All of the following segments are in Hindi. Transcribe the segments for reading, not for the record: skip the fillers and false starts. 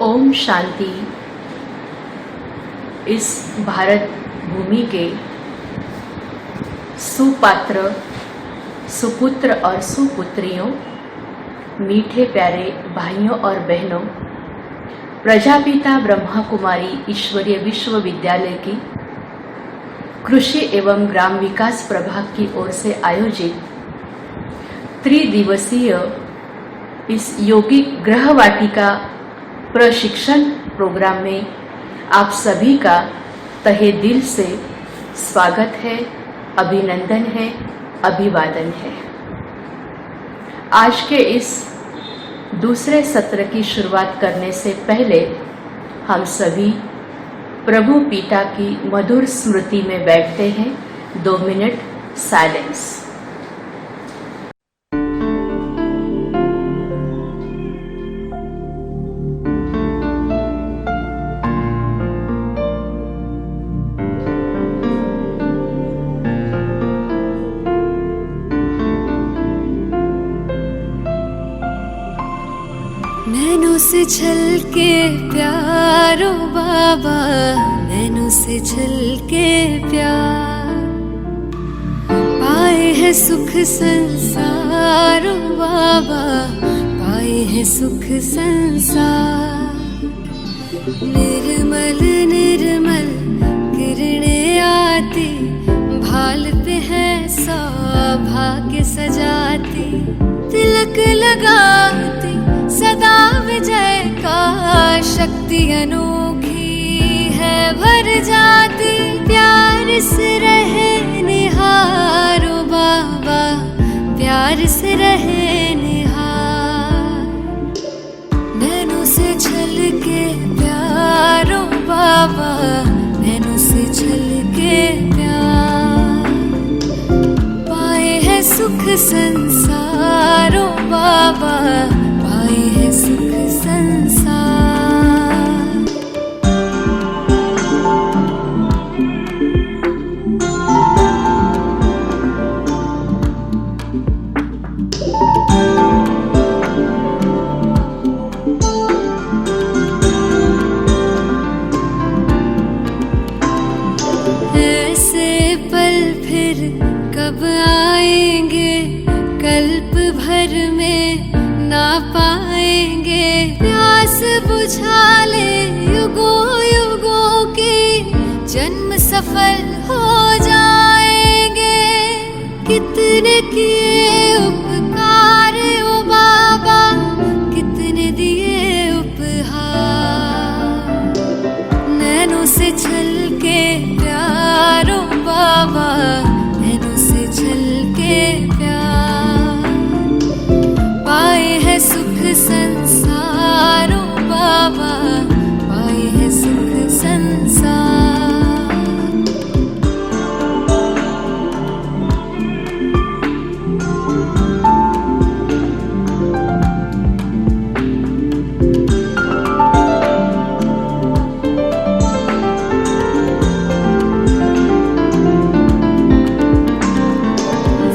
ओम शांति। इस भारत भूमि के सुपात्र, सुपुत्र और सुपुत्रियों, मीठे प्यारे भाइयों और बहनों, प्रजापिता ब्रह्मा कुमारी ईश्वरीय विश्वविद्यालय की कृषि एवं ग्राम विकास प्रभाग की ओर से आयोजित त्रिदिवसीय इस यौगिक ग्रह वाटिका प्रशिक्षण प्रोग्राम में आप सभी का तहे दिल से स्वागत है, अभिनंदन है, अभिवादन है। आज के इस दूसरे सत्र की शुरुआत करने से पहले हम सभी प्रभु पिता की मधुर स्मृति में बैठते हैं। 2 मिनट साइलेंस। नैनों से छलके प्यारो बाबा, नैनों से छलके प्यार, पाए है सुख संसारो बाबा, पाए है सुख संसार। निर्मल निर्मल किरणें आती, भाल पे है सौभाग्य सजाती, तिलक लगाती सदा विजय का, शक्ति अनोखी है भर जाती। प्यार से रहे निहारो बाबा, प्यार से रहे निहार। नैनों से छलके प्यारो बाबा, नैनों से छलके प्यार, पाए है सुख संसारो बाबा, पाए है सुख संसार। ऐसे पल फिर कब आएंगे, कल्प भर में ना पाएंगे। प्यास बुझा ले युगों युगों की, जन्म सफल हो जाएंगे। कितने किए उपकार ओ बाबा, कितने दिए उपहार। नैनों से छलके प्यारो बाबा, नैनों से छलके प्यार, पाए है सुख संसारो बाबा, पाए है सुख संसार।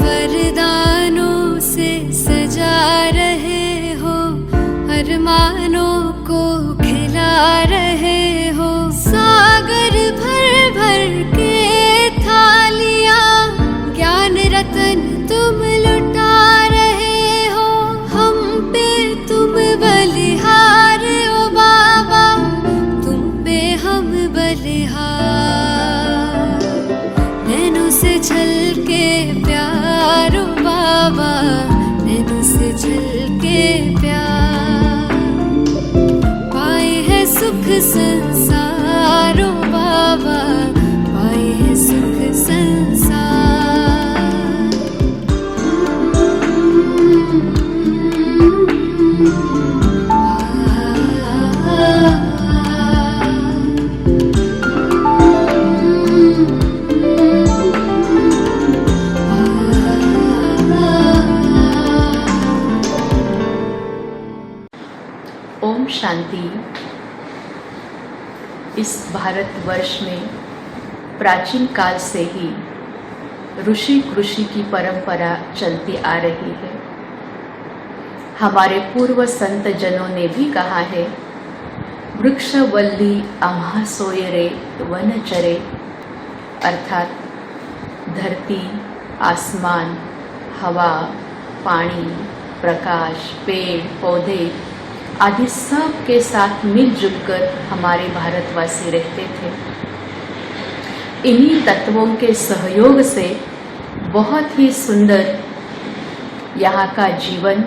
वरदानों से सजा रहे हो, अरमानों को खिला रहे हो। सागर भर भर के थालियां, ज्ञान रतन तुम लुटा रहे हो। हम पे तुम बलिहार ओ बाबा, तुम पे हम बलिहार। नैनों से छलके प्यारो बाबा, नैनों से छलके प्यार, पाए है सुख संसारो बाबा, पाए है सुख संसार। ओम शांति। इस भारतवर्ष में प्राचीन काल से ही ऋषि कृषि की परंपरा चलती आ रही है। हमारे पूर्व संत जनों ने भी कहा है वृक्षवल्ली आम्हा सोयरे वनचरे, अर्थात धरती, आसमान, हवा, पानी, प्रकाश, पेड़ पौधे आदि सब के साथ मिलजुल कर हमारे भारतवासी रहते थे। इन्हीं तत्वों के सहयोग से बहुत ही सुंदर यहाँ का जीवन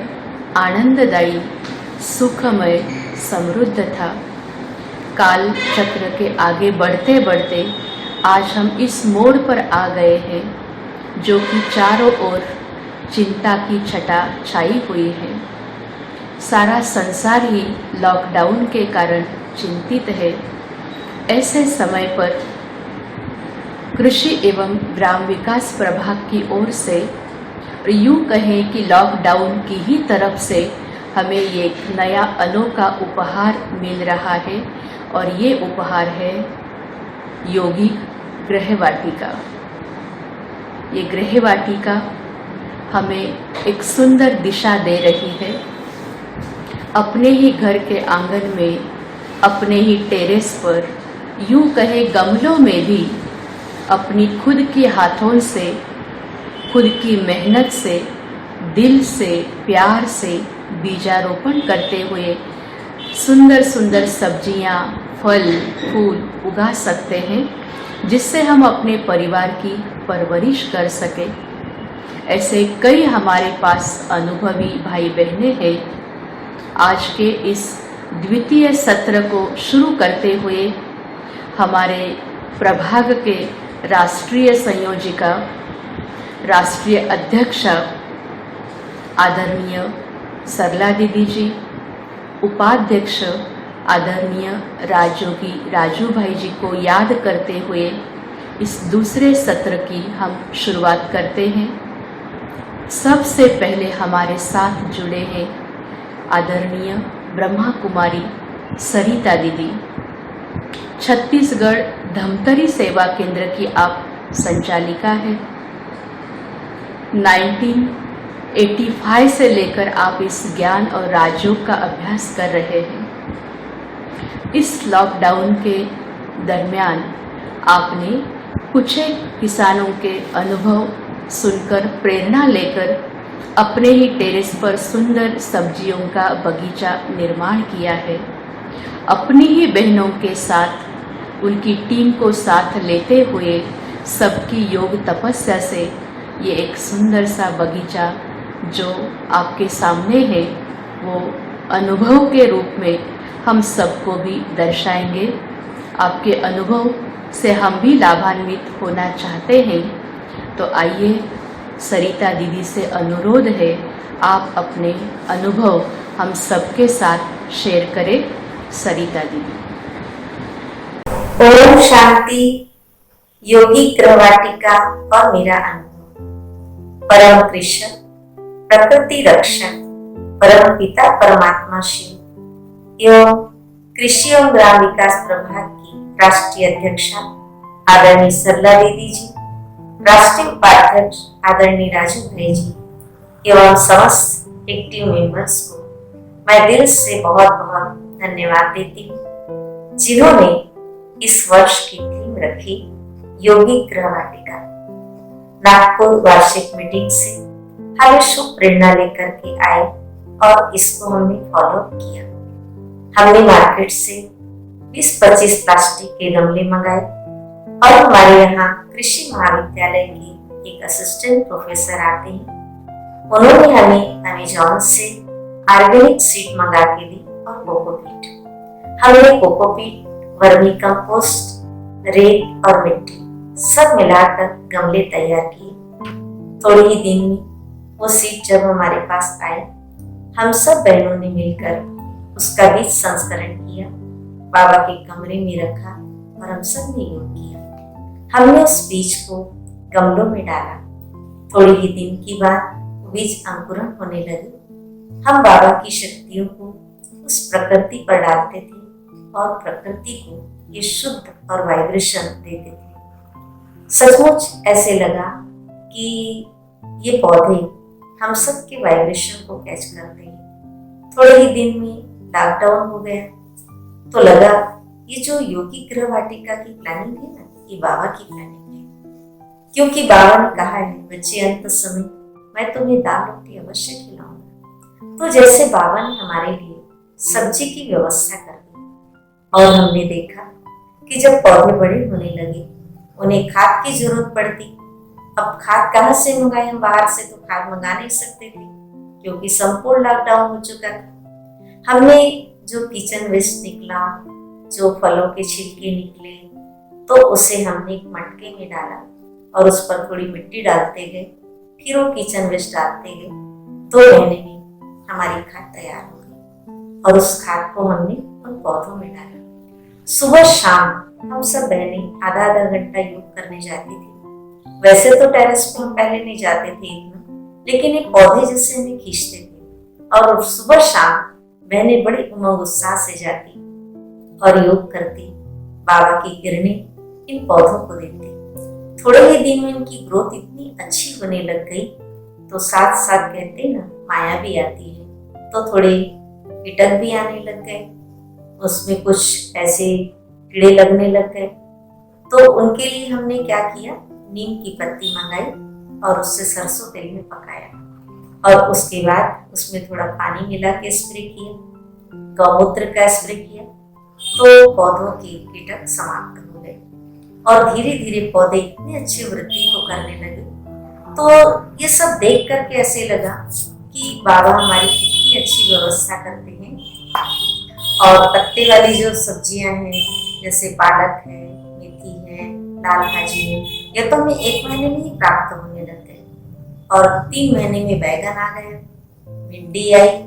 आनंददायी, सुखमय, समृद्ध था। काल चक्र के आगे बढ़ते बढ़ते आज हम इस मोड़ पर आ गए हैं जो कि चारों ओर चिंता की छटा छाई हुई है। सारा संसार ही लॉकडाउन के कारण चिंतित है। ऐसे समय पर कृषि एवं ग्राम विकास प्रभाग की ओर से यूँ कहें कि लॉकडाउन की ही तरफ से हमें एक नया अनोखा उपहार मिल रहा है और ये उपहार है यौगिक गृह वाटिका। ये गृह वाटिका हमें एक सुंदर दिशा दे रही है। अपने ही घर के आंगन में, अपने ही टेरेस पर, यूँ कहे गमलों में भी अपनी खुद के हाथों से, खुद की मेहनत से, दिल से, प्यार से बीजारोपण करते हुए सुंदर सुंदर सब्जियां, फल, फूल उगा सकते हैं, जिससे हम अपने परिवार की परवरिश कर सकें। ऐसे कई हमारे पास अनुभवी भाई बहनें हैं। आज के इस द्वितीय सत्र को शुरू करते हुए हमारे प्रभाग के राष्ट्रीय संयोजिका, राष्ट्रीय अध्यक्ष आदरणीय सरला दीदी जी, उपाध्यक्ष आदरणीय राजयोगी राजू भाई जी को याद करते हुए इस दूसरे सत्र की हम शुरुआत करते हैं। सबसे पहले हमारे साथ जुड़े हैं आदरणीय ब्रह्मा कुमारी सरिता दीदी। छत्तीसगढ़ धमतरी सेवा केंद्र की आप संचालिका है। 1985 से लेकर आप इस ज्ञान और राजयोग का अभ्यास कर रहे हैं। इस लॉकडाउन के दरमियान आपने कुछ किसानों के अनुभव सुनकर प्रेरणा लेकर अपने ही टेरेस पर सुंदर सब्जियों का बगीचा निर्माण किया है। अपनी ही बहनों के साथ, उनकी टीम को साथ लेते हुए, सबकी योग तपस्या से ये एक सुंदर सा बगीचा जो आपके सामने है वो अनुभव के रूप में हम सबको भी दर्शाएंगे। आपके अनुभव से हम भी लाभान्वित होना चाहते हैं। तो आइए, सरिता दीदी से अनुरोध है, आप अपने अनुभव हम सबके साथ शेयर करें। सरिता दीदी। ओम शांति। योगी गृह वाटिका और मेरा अनुभव। परम कृष्ण, प्रकृति रक्षक, परम पिता परमात्मा शिव एवं कृषि एवं ग्राम विकास प्रभाग की राष्ट्रीय अध्यक्षा आदरणीय सरला दीदी जी, राष्ट्रीय उपाध्यक्ष आदरणीय राजू भाई जी एवं समस्त एक्टिव मेंबर्स को मैं दिल से बहुत बहुत धन्यवाद देती हूँ, जिन्होंने इस वर्ष की थीम रखी योगी गृह वाटिका। नागपुर वार्षिक मीटिंग से हमें शुभ प्रेरणा लेकर के आए और इसको हमने फॉलो किया। हमने मार्केट से 20-25 प्लास्टिक के गमले मंगाए और हमारे यहाँ कृषि महाविद्यालय के एक असिस्टेंट प्रोफेसर आते हैं, उन्होंने हमें अमेज़न से ऑर्गेनिक सीड मंगा के दी और कोकोपीट। हमने कोकोपीट, वर्मी कंपोस्ट, रेत और मिट्टी सब मिलाकर गमले तैयार किए। थोड़े ही दिन में वो सीड जब हमारे पास आए, हम सब बहनों ने मिलकर उसका बीज संस्करण किया, बाबा के कमरे में रखा और हम सब ने योग किया। हमने उस बीज को गमलों में डाला। थोड़े ही दिन की बाद बीज अंकुरण होने लगे। हम बाबा की शक्तियों को उस प्रकृति पर डालते थे और प्रकृति को ये शुद्ध और वाइब्रेशन देते थे। सचमुच ऐसे लगा कि ये पौधे हम सब के वाइब्रेशन को कैच करते हैं। थोड़े ही दिन में लॉकडाउन हो गया, तो लगा ये जो योगी गृह वाटिका की प्लानिंग है ना, ये बाबा की प्लानिंग है। क्योंकि बाबा ने कहा है, बच्चे अंत समय मैं तुम्हें दाल रोटी अवश्य खिलाऊंगा। तो जैसे बाबा ने हमारे लिए सब्जी की व्यवस्था कर दी, और हमने देखा कि जब पौधे बड़े होने लगे उन्हें खाद की जरूरत पड़ती। अब खाद कहाँ से मंगाए? हम बाहर से तो खाद मंगा नहीं सकते थे, क्योंकि संपूर्ण लॉकडाउन हो चुका था। हमने जो किचन वेस्ट निकला, जो फलों के छिलके निकले, तो उसे हमने एक मटके में डाला और उस पर थोड़ी मिट्टी डालते गए, फिर वो किचन वेस्ट डालते गए। 2 महीने में हमारी खाद तैयार हो गई और उस खाद को हमने उन पौधों में डाला। सुबह शाम हम सब बहनें आधा आधा घंटा योग करने जाती थी। वैसे तो टेरेस पर हम पहले नहीं जाते थे इतना, लेकिन ये पौधे जैसे हमें खींचते थे और सुबह शाम बहनें बड़ी उमंग उत्साह से जाती और योग करती। बाबा की किरणें इन पौधों को देती। थोड़े ही दिन में इनकी ग्रोथ इतनी अच्छी होने लग गई, तो साथ साथ कहते ना माया भी आती है, तो थोड़े कीटक भी आने लग गए, उसमें कुछ ऐसे कीड़े लगने लग गए। तो उनके लिए हमने क्या किया, नीम की पत्ती मंगाई और उससे सरसों तेल में पकाया और उसके बाद उसमें थोड़ा पानी मिला के स्प्रे किया, गौमूत्र का स्प्रे किया, तो पौधों के कीटक समाप्त हो गए और धीरे धीरे पौधे इतने अच्छे वृद्धि को करने लगे। तो ये सब देख करके ऐसे लगा कि बाबा हमारी कितनी अच्छी व्यवस्था करते हैं। और पत्ते वाली जो सब्जियां हैं, जैसे पालक है, मेथी है, दाल भाजी है, ये तो हमें 1 महीने में ही प्राप्त होने लग गए और 3 महीने में बैगन आ गए, भिंडी आई,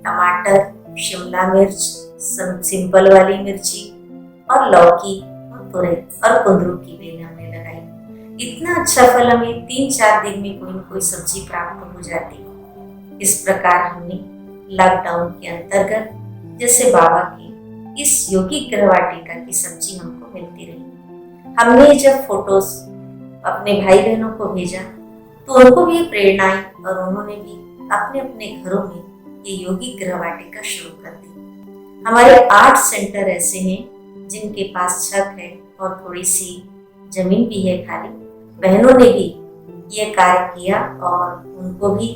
टमाटर, शिमला मिर्च, सिंपल वाली मिर्ची और लौकी और तुरई और कुंदरू की बेल हमने लगाई। इतना अच्छा फल हमें 3-4 दिन में कोई न कोई सब्जी प्राप्त हो जाती। इस प्रकार हमने लॉकडाउन के अंतर्गत जैसे बाबा की इस योगी गृह वाटिका की सब्जी हमको मिलती रही। हमने जब फोटोज अपने भाई बहनों को भेजा तो उनको भी प्रेरणा आई और उन्होंने भी अपने अपने घरों में ये योगी गृह वाटिका शुरू कर दी। हमारे 8 सेंटर ऐसे हैं जिनके पास छत है और थोड़ी सी जमीन भी है खाली। बहनों ने भी ये कार्य किया और उनको भी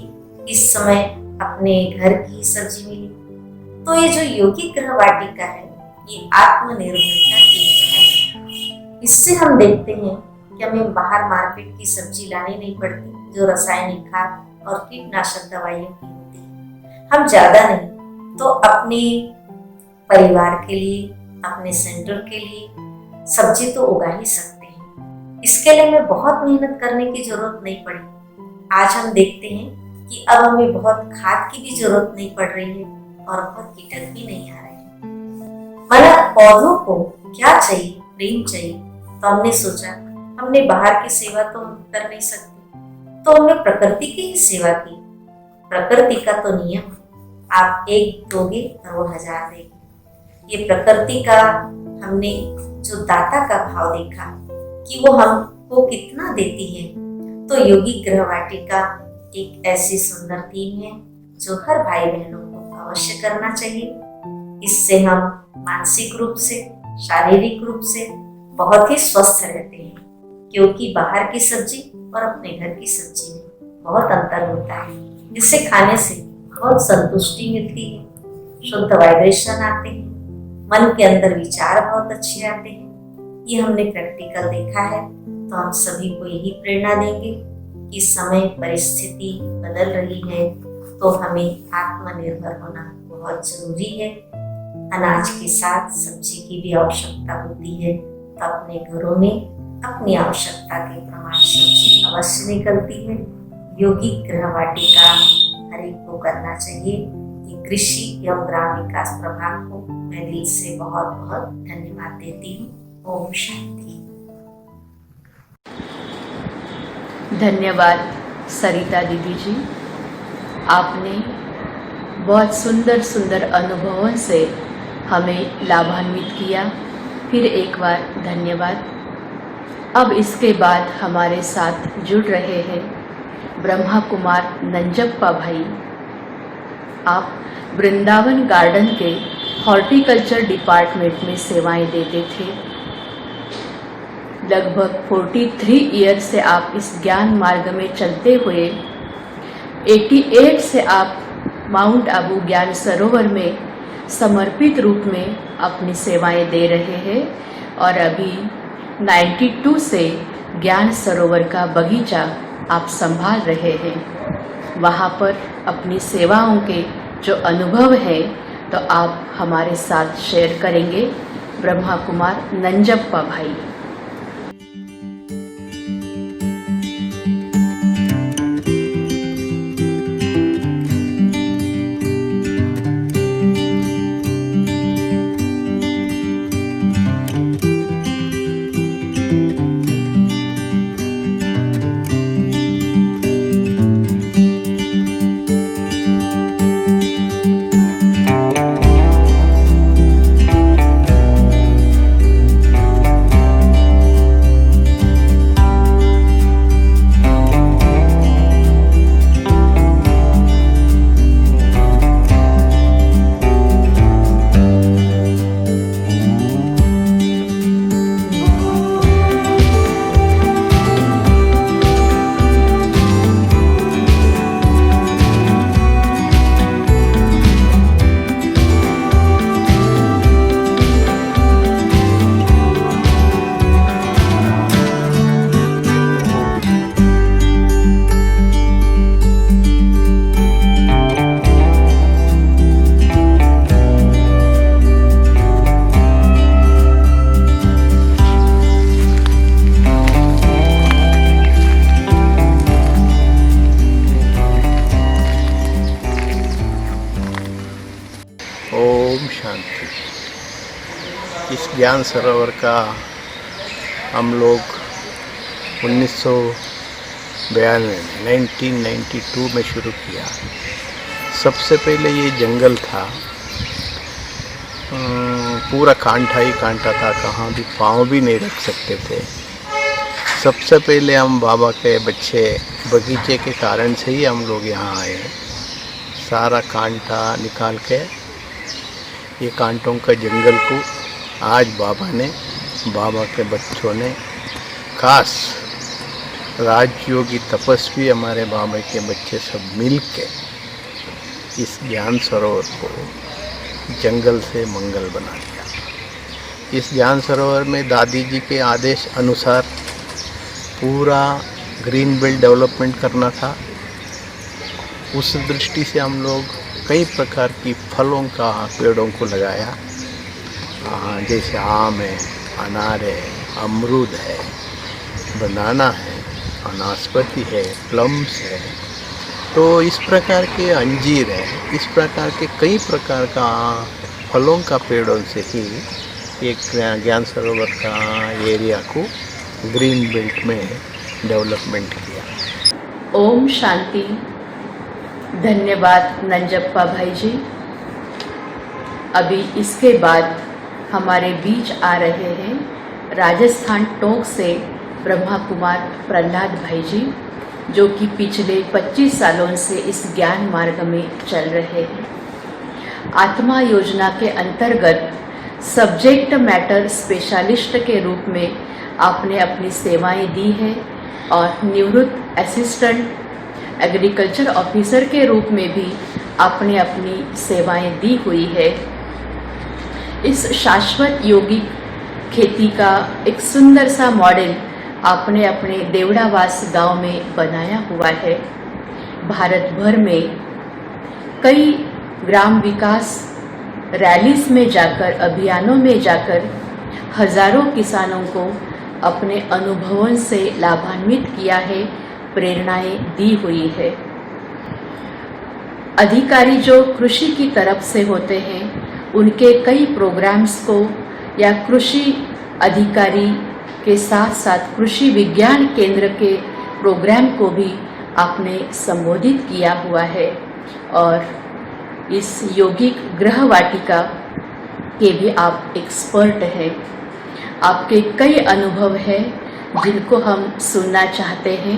इस समय अपने घर की सब्जी मिली। तो ये जो योगी गृह वाटिका है, ये आत्मनिर्भरता की है। इससे हम देखते हैं कि हमें बाहर मार्केट की सब्जी लानी नहीं पड़ती, जो रासायनिक खाद और कीटनाशक दवाइयों की होती है। हम ज्यादा नहीं तो अपने परिवार के लिए, अपने सेंटर के लिए सब्जी तो उगा ही सकते हैं। इसके लिए हमें बहुत मेहनत करने की जरूरत नहीं पड़ी। आज हम देखते हैं कि अब हमें बहुत खाद की भी जरूरत नहीं पड़ रही है और बहुत कीटक भी नहीं आ रहे हैं। माना पौधों को क्या चाहिए, प्रेम चाहिए, तो हमने सोचा हमने बाहर की सेवा तो कर नहीं सकते, तो हमने प्रकृति की ही सेवा की। प्रकृति का तो नियम, आप 1 दोगे और वो 1000 देगी। ये प्रकृति का हमने जो दाता का भाव देखा कि वो हमको कितना देती है। तो योगी गृह वाटिका एक ऐसी सुंदर थीम है जो हर भाई बहनों को अवश्य करना चाहिए। इससे हम मानसिक रूप से, शारीरिक रूप से बहुत ही स्वस्थ रहते हैं, क्योंकि बाहर की सब्जी और अपने घर की सब्जी में बहुत अंतर होता है, जिससे खाने से बहुत संतुष्टि मिलती है, शुद्ध वाइब्रेशन आते हैं, मन के अंदर विचार बहुत अच्छे आते हैं। ये हमने प्रैक्टिकल देखा है। तो हम सभी को यही प्रेरणा देंगे कि समय परिस्थिति बदल रही है, तो हमें आत्मनिर्भर होना बहुत जरूरी है। अनाज के साथ सब्जी की भी आवश्यकता होती है, तो अपने घरों में अपनी आवश्यकता के प्रमाण सब्जी अवश्य निकलती है। योगी गृह वाटिका हर एक को करना चाहिए। कि कृषि एवं ग्राम विकास प्रभाग को मैं दिल से बहुत बहुत धन्यवाद देती हूँ। ओम शांति। धन्यवाद सरिता दीदी जी, आपने बहुत सुंदर सुंदर अनुभवों से हमें लाभान्वित किया। फिर एक बार धन्यवाद। अब इसके बाद हमारे साथ जुड़ रहे हैं ब्रह्मा कुमार नंजप्पा भाई। आप वृंदावन गार्डन के हॉर्टिकल्चर डिपार्टमेंट में सेवाएं देते थे। लगभग 43 ईयर से आप इस ज्ञान मार्ग में चलते हुए 88 से आप माउंट आबू ज्ञान सरोवर में समर्पित रूप में अपनी सेवाएं दे रहे हैं और अभी 92 से ज्ञान सरोवर का बगीचा आप संभाल रहे हैं। वहाँ पर अपनी सेवाओं के जो अनुभव हैं तो आप हमारे साथ शेयर करेंगे ब्रह्मा कुमार नंजप्पा भाई। ओम शांति। इस ज्ञान सरोवर का हम लोग 1992 में शुरू किया। सबसे पहले ये जंगल था, पूरा कांटा ही कांटा था, कहाँ भी पाँव भी नहीं रख सकते थे। सबसे पहले हम बाबा के बच्चे बगीचे के कारण से ही हम लोग यहाँ आए। सारा कांटा निकाल के ये कांटों का जंगल को आज बाबा के बच्चों ने खास राजयोगी तपस्वी हमारे बाबा के बच्चे सब मिल के इस ज्ञान सरोवर को जंगल से मंगल बना दिया। इस ज्ञान सरोवर में दादी जी के आदेश अनुसार पूरा ग्रीन बेल्ट डेवलपमेंट करना था। उस दृष्टि से हम लोग कई प्रकार की फलों का पेड़ों को लगाया, जैसे आम है, अनार है, अमरूद है, बनाना है, नाशपाती है, प्लम्स है, तो इस प्रकार के अंजीर है। इस प्रकार के कई प्रकार का फलों का पेड़ों से ही एक ज्ञान सरोवर का एरिया को ग्रीन बेल्ट में डेवलपमेंट किया। ओम शांति। धन्यवाद नंजप्पा भाई जी। अभी इसके बाद हमारे बीच आ रहे हैं राजस्थान टोंक से ब्रह्मा कुमार प्रहलाद भाई जी, जो कि पिछले 25 सालों से इस ज्ञान मार्ग में चल रहे हैं। आत्मा योजना के अंतर्गत सब्जेक्ट मैटर स्पेशलिस्ट के रूप में आपने अपनी सेवाएं दी है और निवृत्त असिस्टेंट एग्रीकल्चर ऑफिसर के रूप में भी आपने अपनी सेवाएं दी हुई है। इस शाश्वत योगिक खेती का एक सुंदर सा मॉडल आपने अपने देवड़ावास गांव में बनाया हुआ है। भारत भर में कई ग्राम विकास रैलीज में जाकर, अभियानों में जाकर हजारों किसानों को अपने अनुभवों से लाभान्वित किया है, प्रेरणाएं दी हुई है। अधिकारी जो कृषि की तरफ से होते हैं, उनके कई प्रोग्राम्स को या कृषि अधिकारी के साथ साथ कृषि विज्ञान केंद्र के प्रोग्राम को भी आपने संबोधित किया हुआ है और इस योगिक गृह वाटिका के भी आप एक्सपर्ट हैं। आपके कई अनुभव हैं जिनको हम सुनना चाहते हैं।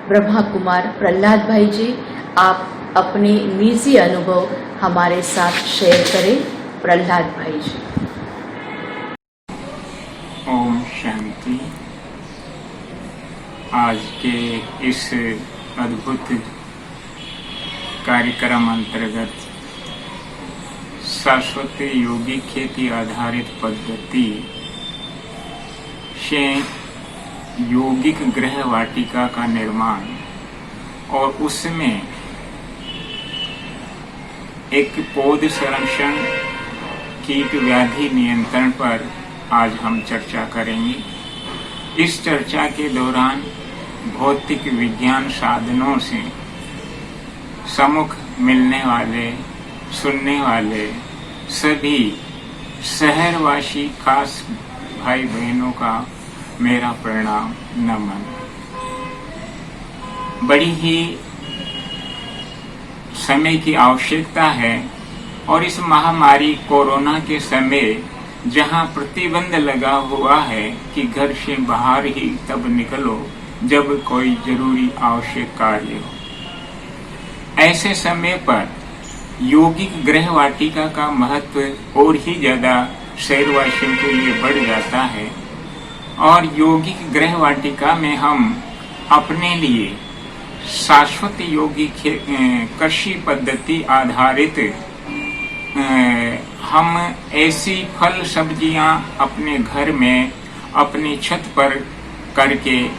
ब्रह्मा कुमार प्रहलाद भाई जी, आप अपने निजी अनुभव हमारे साथ शेयर करें। प्रहलाद भाई जी। ओम शांति। आज के इस अद्भुत कार्यक्रम अंतर्गत शाश्वत योगी खेती आधारित पद्धति से यौगिक गृह वाटिका का निर्माण और उसमें एक पौध संरक्षण कीट व्याधि नियंत्रण पर आज हम चर्चा करेंगे। इस चर्चा के दौरान भौतिक विज्ञान साधनों से सम्मुख मिलने वाले, सुनने वाले सभी शहरवासी खास भाई बहनों का मेरा प्रणाम नमन। बड़ी ही समय की आवश्यकता है और इस महामारी कोरोना के समय जहां प्रतिबंध लगा हुआ है कि घर से बाहर ही तब निकलो जब कोई जरूरी आवश्यक कार्य हो, ऐसे समय पर यौगिक गृह वाटिका का महत्व और ही ज्यादा शहरवासियों के लिए बढ़ जाता है। और यौगिक गृह वाटिका में हम अपने लिए शाश्वत यौगिक कृषि पद्धति आधारित हम ऐसी फल सब्जियां अपने घर में अपनी छत पर करके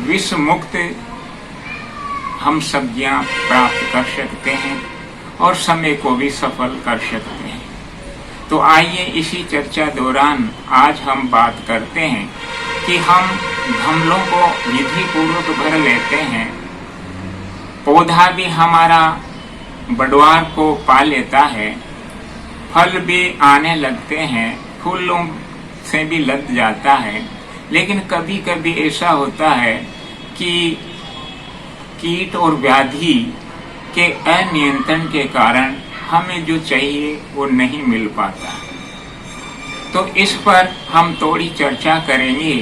विष मुक्त हम सब्जियां प्राप्त कर सकते हैं और समय को भी सफल कर सकते हैं। तो आइए इसी चर्चा दौरान आज हम बात करते हैं कि हम गमलों को विधि पूर्वक भर लेते हैं, पौधा भी हमारा बढ़वार को पा लेता है, फल भी आने लगते हैं, फूलों से भी लद जाता है। लेकिन कभी कभी ऐसा होता है कि कीट और व्याधि के अनियंत्रण के कारण हमें जो चाहिए वो नहीं मिल पाता। तो इस पर हम थोड़ी चर्चा करेंगे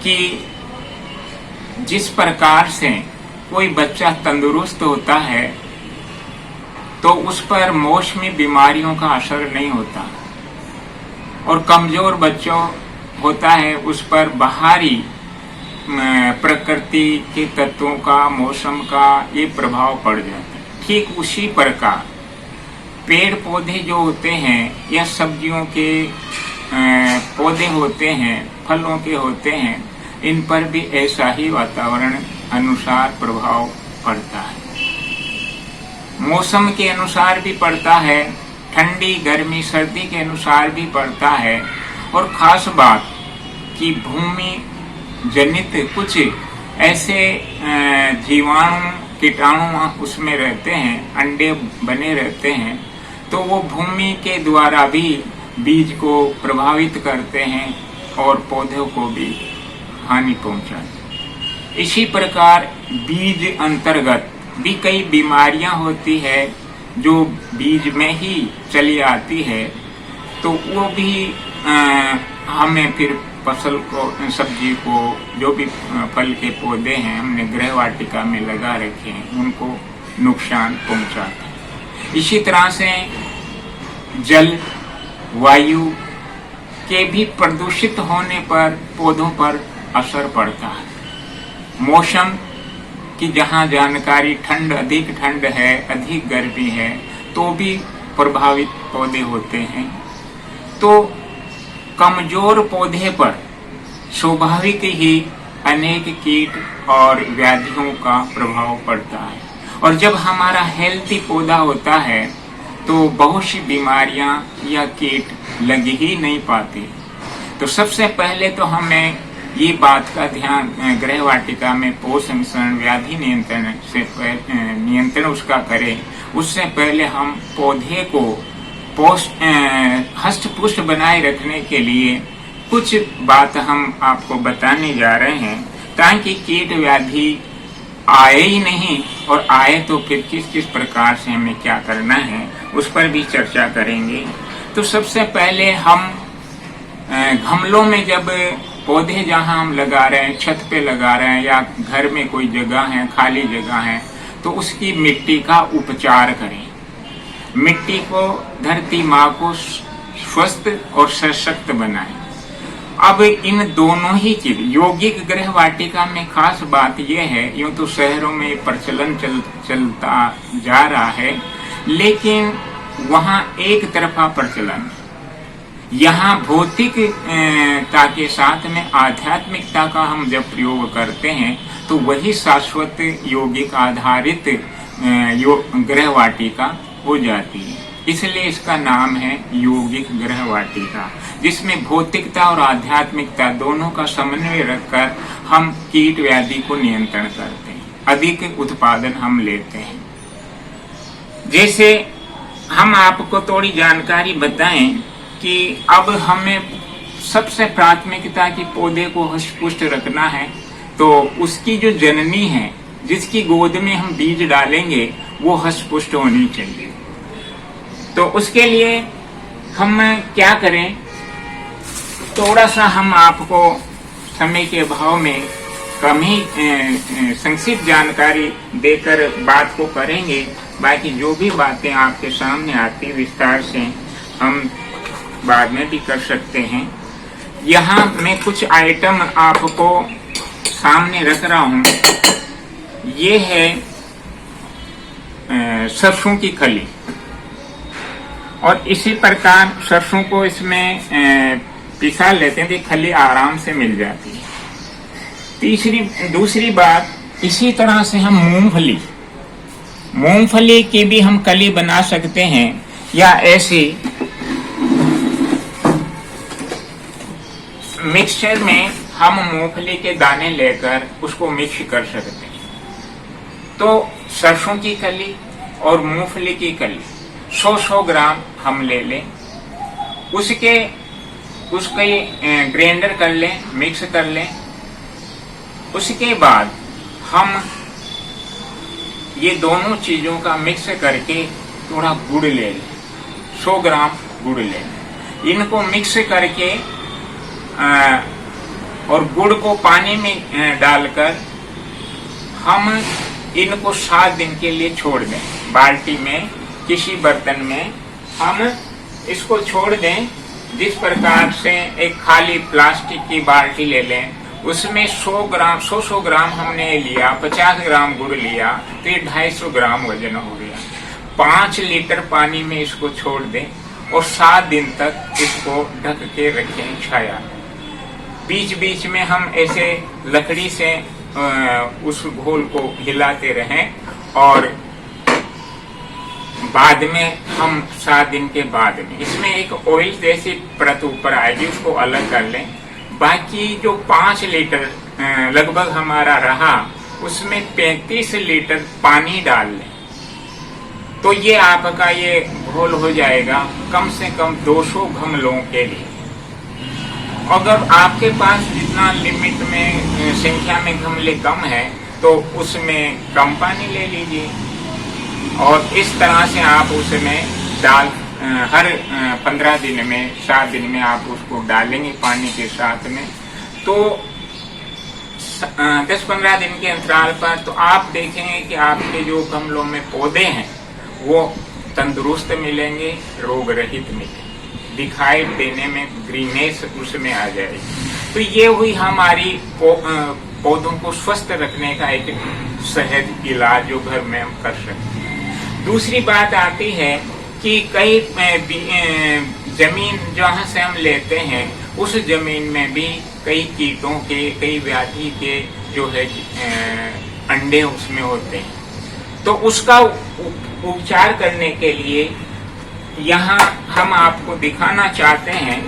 कि जिस प्रकार से कोई बच्चा तंदुरुस्त होता है तो उस पर मौसमी बीमारियों का असर नहीं होता, और कमजोर बच्चों होता है उस पर बाहरी प्रकृति के तत्वों का, मौसम का ये प्रभाव पड़ जाता है। ठीक उसी प्रकार पेड़ पौधे जो होते हैं या सब्जियों के पौधे होते हैं, फलों के होते हैं, इन पर भी ऐसा ही वातावरण अनुसार प्रभाव पड़ता है। मौसम के अनुसार भी पड़ता है, ठंडी गर्मी सर्दी के अनुसार भी पड़ता है। और खास बात कि भूमि जनित कुछ ऐसे जीवाणु कीटाणु उसमें रहते हैं, अंडे बने रहते हैं, तो वो भूमि के द्वारा भी बीज को प्रभावित करते हैं और पौधों को भी हानि पहुंचाते। इसी प्रकार बीज अंतर्गत भी कई बीमारियां होती है जो बीज में ही चली आती है, तो वो भी हमें फिर फसल को, सब्जी को, जो भी फल के पौधे हैं हमने गृह वाटिका में लगा रखे हैं, उनको नुकसान पहुंचाते हैं। इसी तरह से जल वायु के भी प्रदूषित होने पर पौधों पर असर पड़ता है। मौसम की जहाँ जानकारी अधिक ठंड है, अधिक गर्मी है, तो भी प्रभावित पौधे होते हैं। तो कमजोर पौधे पर स्वाभाविक ही अनेक कीट और व्याधियों का प्रभाव पड़ता है। और जब हमारा हेल्थी पौधा होता है तो बहुत सी बीमारियां या कीट लग ही नहीं पाते। तो सबसे पहले तो हमें ये बात का ध्यान गृह वाटिका में पोषण व्याधि नियंत्रण उसका करें, उससे पहले हम पौधे को हष्ट पुष्ट बनाए रखने के लिए कुछ बात हम आपको बताने जा रहे हैं, ताकि कीट व्याधि आए ही नहीं, और आए तो फिर किस किस प्रकार से हमें क्या करना है उस पर भी चर्चा करेंगे। तो सबसे पहले हम गमलों में जब पौधे जहाँ हम लगा रहे हैं, छत पे लगा रहे हैं या घर में कोई जगह है, खाली जगह है, तो उसकी मिट्टी का उपचार करें। मिट्टी को, धरती माँ को स्वस्थ और सशक्त बनाए। अब इन दोनों ही चीज, यौगिक गृह वाटिका में खास बात यह है, यूं तो शहरों में प्रचलन चलता जा रहा है, लेकिन वहाँ एक तरफा प्रचलन। यहाँ भौतिकता के साथ में आध्यात्मिकता का हम जब प्रयोग करते हैं तो वही शाश्वत यौगिक आधारित गृह वाटिका हो जाती है। इसलिए इसका नाम है यौगिक गृह वाटिका, जिसमें भौतिकता और आध्यात्मिकता दोनों का समन्वय रखकर हम कीट व्याधि को नियंत्रण करते हैं, अधिक उत्पादन हम लेते हैं। जैसे हम आपको थोड़ी जानकारी बताएं कि अब हमें सबसे प्राथमिकता की पौधे को हष्ट-पुष्ट रखना है, तो उसकी जो जननी है, जिसकी गोद में हम बीज डालेंगे, वो हष्ट-पुष्ट होनी चाहिए। तो उसके लिए हम क्या करें, थोड़ा सा हम आपको समय के अभाव में कम ही संक्षिप्त जानकारी देकर बात को करेंगे। बाकी जो भी बातें आपके सामने आती विस्तार से हम बाद में भी कर सकते हैं। यहाँ मैं कुछ आइटम आपको सामने रख रहा हूँ। ये है सरसों की खली, और इसी प्रकार सरसों को इसमें पिसा लेते हैं तो खली आराम से मिल जाती है। दूसरी बात, इसी तरह से हम मूंगफली की भी हम कली बना सकते हैं, या ऐसी मिक्सचर में हम मूंगफली के दाने लेकर उसको मिक्स कर सकते हैं। तो सरसों की कली और मूंगफली की कली 100-100 ग्राम हम ले लें, उसके ग्राइंडर कर लें, मिक्स कर लें। उसके बाद हम ये दोनों चीजों का मिक्स करके थोड़ा गुड़ ले लें, 100 ग्राम गुड़ ले लें। इनको मिक्स करके और गुड़ को पानी में डालकर हम इनको 7 दिन के लिए छोड़ दें। बाल्टी में, किसी बर्तन में हम इसको छोड़ दें। जिस प्रकार से एक खाली प्लास्टिक की बाल्टी ले लें, उसमें 100 ग्राम हमने लिया, 50 ग्राम गुड़ लिया, तो ये 250 ग्राम वजन हो गया। 5 लीटर पानी में इसको छोड़ दें और 7 दिन तक इसको ढक के रखें छाया। बीच बीच में हम ऐसे लकड़ी से उस घोल को हिलाते रहें, और बाद में हम 7 दिन के बाद में इसमें एक ऑयल जैसी परत ऊपर आएगी, उसको अलग कर लें। बाकी जो 5 लीटर लगभग हमारा रहा, उसमें 35 लीटर पानी डाल लें। तो ये आपका ये घोल हो जाएगा कम से कम 200 गमलों के लिए। अगर आपके पास जितना लिमिट में संख्या में गमले कम है तो उसमें कम पानी ले लीजिए, और इस तरह से आप उसमें हर 15 दिन में, 7 दिन में आप उसको डालेंगे पानी के साथ में। तो 10-15 दिन के अंतराल पर तो आप देखेंगे कि आपके जो गमलों में पौधे हैं वो तंदुरुस्त मिलेंगे, रोग रहित मिलेंगे, दिखाई देने में ग्रीनेस उसमें आ जाएगी। तो ये हुई हमारी पौधों को स्वस्थ रखने का एक सहज इलाज जो घर में हम कर सकते हैं। दूसरी बात आती है कि कई जमीन जहाँ से हम लेते हैं उस जमीन में भी कई कीटों के, कई व्याधि के जो है अंडे उसमें होते हैं। तो उसका उपचार करने के लिए यहाँ हम आपको दिखाना चाहते हैं।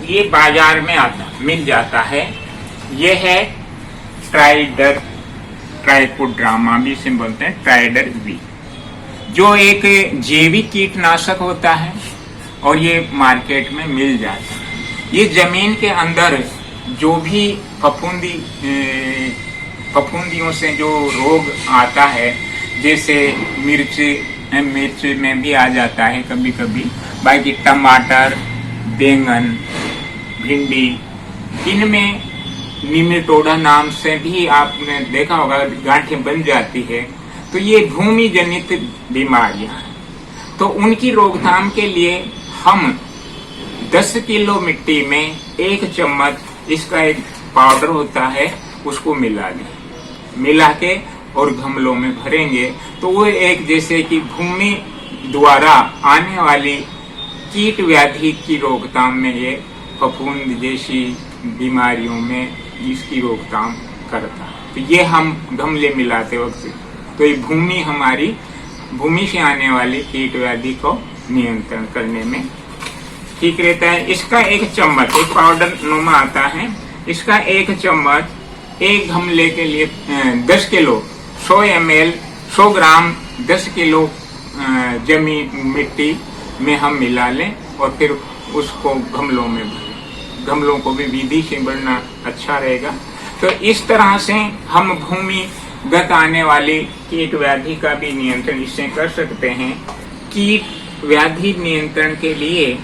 ये बाजार में मिल जाता है। ये है ट्राइकोड्रामा भी इसे बोलते हैं, ट्राइडर वी, जो एक जैविक कीटनाशक होता है और ये मार्केट में मिल जाता है। ये जमीन के अंदर जो भी फफूंदियों से जो रोग आता है, जैसे मिर्च में भी आ जाता है कभी कभी, बाकी टमाटर, बैंगन, भिंडी, इनमें निमेटोडा नाम से भी आपने देखा होगा, गांठें बन जाती है। तो ये भूमि जनित बीमारियां, तो उनकी रोकथाम के लिए हम 10 किलो मिट्टी में 1 चम्मच इसका एक पाउडर होता है, उसको मिला के और गमलों में भरेंगे, तो वो एक जैसे कि भूमि द्वारा आने वाली कीट व्याधि की रोकथाम में, ये फफूंद जैसी बीमारियों में इसकी रोकथाम करता है। तो ये हम गमले मिलाते वक्त, तो ये भूमि हमारी भूमि से आने वाली कीट व्याधि को नियंत्रण करने में ठीक रहता है। इसका 1 चम्मच, एक पाउडर नुमा आता है, इसका 1 चम्मच एक गमले के लिए 10 किलो 100 ml 100 ग्राम 10 किलो जमी मिट्टी में हम मिला लें और फिर उसको गमलों में भरें। गमलों को भी विधि से भरना अच्छा रहेगा। तो इस तरह से हम भूमिगत आने वाली कीट व्याधि का भी नियंत्रण इससे कर सकते हैं। कीट व्याधि नियंत्रण के लिए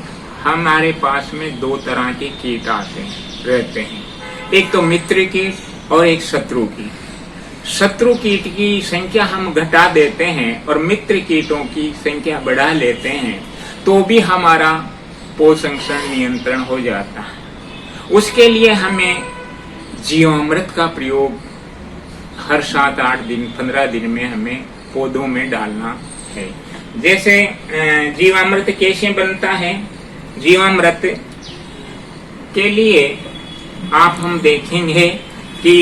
हमारे पास में 2 तरह के कीट रहते हैं, एक तो मित्र कीट और एक शत्रु कीट। शत्रु कीट की संख्या हम घटा देते हैं और मित्र कीटों की संख्या बढ़ा लेते हैं, तो भी हमारा पोषण नियंत्रण हो जाता है। उसके लिए हमें जीवामृत का प्रयोग हर 7-8 दिन 15 दिन में हमें पौधों में डालना है। जैसे जीवामृत कैसे बनता है? जीवामृत के लिए हम देखेंगे कि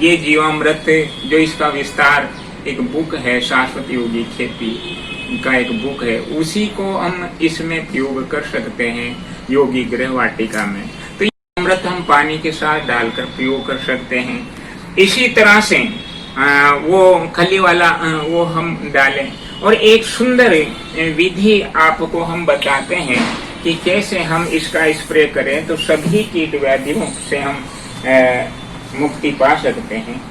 ये जीवामृत जो इसका विस्तार एक बुक है, शाश्वत योगी खेती का एक बुक है, उसी को हम इसमें प्रयोग कर सकते हैं योगी गृह वाटिका में। तो ये अमृत हम पानी के साथ डालकर प्रयोग कर सकते हैं। इसी तरह से वो खली वाला वो हम डालें। और एक सुंदर विधि आपको हम बताते हैं कि कैसे हम इसका स्प्रे करें तो सभी कीट व्याधियों से हम मुक्ति पा सकते हैं।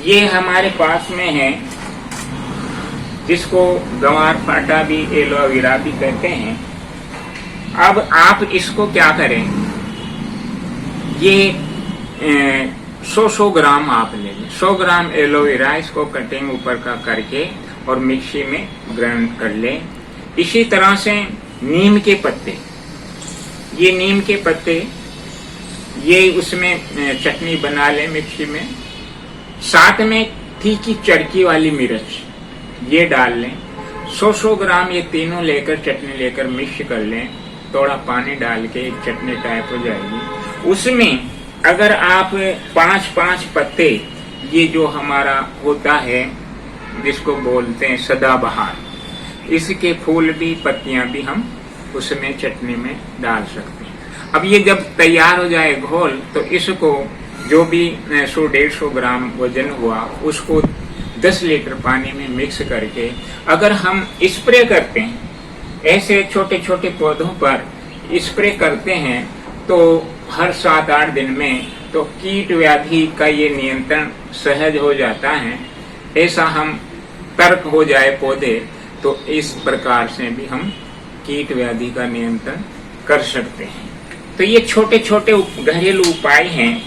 ये हमारे पास में है, जिसको गंवार फाटा भी एलोवेरा भी कहते हैं। अब आप इसको क्या करें, ये 100 ग्राम आप ले लें। 100 ग्राम एलोवेरा, इसको कटिंग ऊपर का करके और मिक्सी में ग्राइंड कर लें। इसी तरह से नीम के पत्ते, ये नीम के पत्ते, ये उसमें चटनी बना लें मिक्सी में। साथ में तीखी चरकी वाली मिर्च ये डाल लें। 100 ग्राम ये तीनों लेकर चटनी लेकर मिक्स कर लें। थोड़ा पानी डाल के एक चटनी टाइप हो जाएगी। उसमें अगर आप 5-5 पत्ते, ये जो हमारा होता है जिसको बोलते हैं सदाबहार, इसके फूल भी पत्तियां भी हम उसमें चटनी में डाल सकते हैं। अब ये जब तैयार हो जाए घोल, तो इसको जो भी 100-150 ग्राम वजन हुआ उसको 10 लीटर पानी में मिक्स करके अगर हम स्प्रे करते हैं, ऐसे छोटे छोटे पौधों पर स्प्रे करते हैं, तो हर 7-8 दिन में तो कीट व्याधि का ये नियंत्रण सहज हो जाता है। ऐसा हम तर्क हो जाए पौधे, तो इस प्रकार से भी हम कीट व्याधि का नियंत्रण कर सकते हैं। तो ये छोटे छोटे घरेलू उपाय हैं।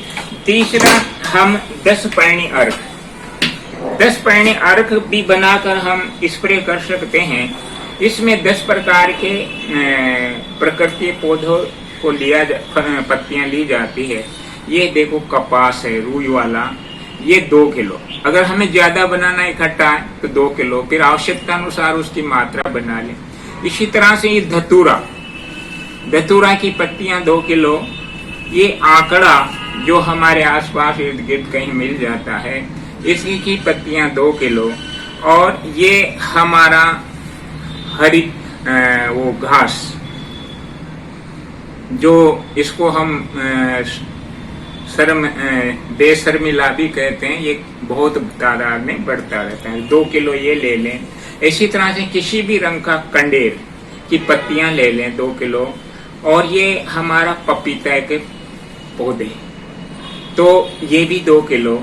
तीसरा, हम 10 पैणी अर्क भी बनाकर हम स्प्रे कर सकते हैं। इसमें 10 प्रकार के प्रकृति पौधों को पत्तियां ली जाती है। ये देखो कपास है रुई वाला, ये 2 किलो। अगर हमें ज्यादा बनाना इकट्ठा है तो 2 किलो, फिर आवश्यकता अनुसार उसकी मात्रा बना लें। इसी तरह से ये धतूरा की पत्तियां 2 किलो। ये आंकड़ा जो हमारे आसपास इर्द गिर्द कहीं मिल जाता है, इसकी की पत्तियां 2 किलो। और ये हमारा हरी वो घास, जो इसको हम बेशर्मिला भी कहते हैं, ये बहुत तादाद में बढ़ता रहता है। 2 किलो ये ले लें। इसी तरह से किसी भी रंग का कंडेर की पत्तियां ले लें 2 किलो। और ये हमारा पपीता के पौधे, तो ये भी 2 किलो।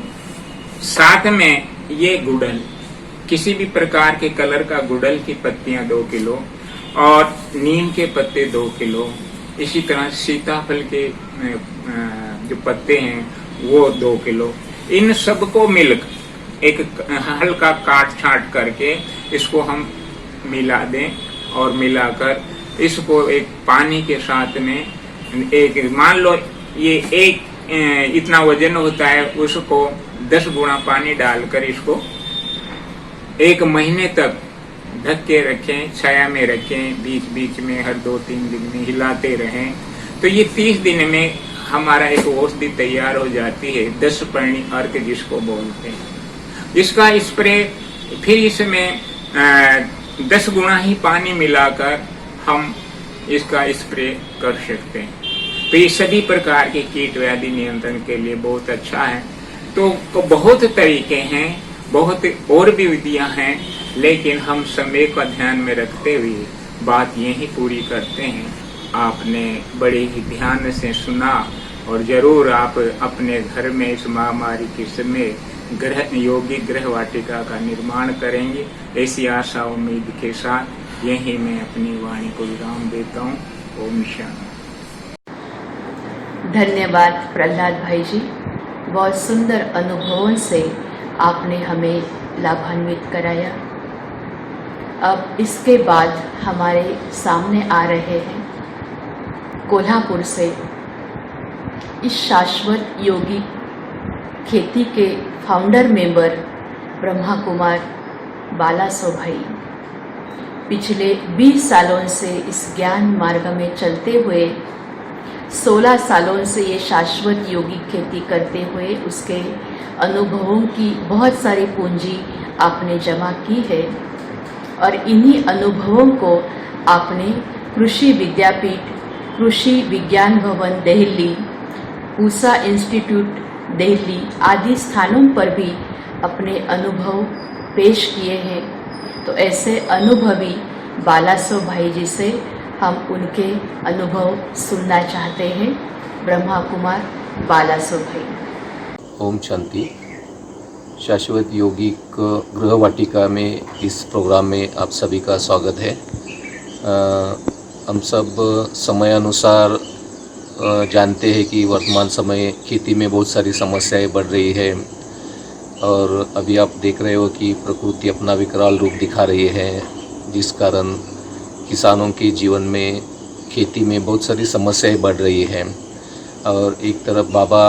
साथ में ये गुड़हल, किसी भी प्रकार के कलर का गुड़हल की पत्तियां 2 किलो। और नीम के पत्ते 2 किलो। इसी तरह सीताफल के जो पत्ते हैं वो 2 किलो। इन सबको मिलकर एक हल्का काट छाट करके इसको हम मिला दें और मिलाकर इसको एक पानी के साथ में एक, मान लो ये एक इतना वजन होता है, उसको 10 गुना पानी डालकर इसको 1 महीने तक ढक के रखें, छाया में रखें, बीच बीच में हर 2-3 दिन में हिलाते रहें। तो ये 30 दिन में हमारा एक औषधि तैयार हो जाती है, 10 पर्णी अर्क जिसको बोलते हैं। इसका स्प्रे फिर इसमें 10 गुना ही पानी मिलाकर हम इसका स्प्रे कर सकते हैं। तो ये सभी प्रकार के कीट व्याधि नियंत्रण के लिए बहुत अच्छा है। तो बहुत तरीके हैं, बहुत और भी विधियां हैं, लेकिन हम समय का ध्यान में रखते हुए बात यही पूरी करते हैं। आपने बड़े ही ध्यान से सुना और जरूर आप अपने घर में इस महामारी के समय यौगिक गृह वाटिका का निर्माण करेंगे, ऐसी आशा उम्मीद के साथ यही मैं अपनी वाणी को विराम देता हूँ। ओम शांति। धन्यवाद प्रहलाद भाई जी, बहुत सुंदर अनुभवों से आपने हमें लाभान्वित कराया। अब इसके बाद हमारे सामने आ रहे हैं कोल्हापुर से इस शाश्वत योगी खेती के फाउंडर मेंबर ब्रह्मा कुमार बालासो भाई। पिछले 20 सालों से इस ज्ञान मार्ग में चलते हुए 16 सालों से ये शाश्वत योगी खेती करते हुए उसके अनुभवों की बहुत सारी पूंजी आपने जमा की है और इन्हीं अनुभवों को आपने कृषि विद्यापीठ, कृषि विज्ञान भवन दिल्ली, पूसा इंस्टीट्यूट दिल्ली आदि स्थानों पर भी अपने अनुभव पेश किए हैं। तो ऐसे अनुभवी बालासो भाई जी से हम उनके अनुभव सुनना चाहते हैं। ब्रह्मा कुमार बालासो भाई। ओम शांति। शाश्वत यौगिक गृह वाटिका में इस प्रोग्राम में आप सभी का स्वागत है। हम सब समयानुसार जानते हैं कि वर्तमान समय खेती में बहुत सारी समस्याएं बढ़ रही है और अभी आप देख रहे हो कि प्रकृति अपना विकराल रूप दिखा रही है, जिस कारण किसानों के जीवन में खेती में बहुत सारी समस्याएं बढ़ रही हैं। और एक तरफ बाबा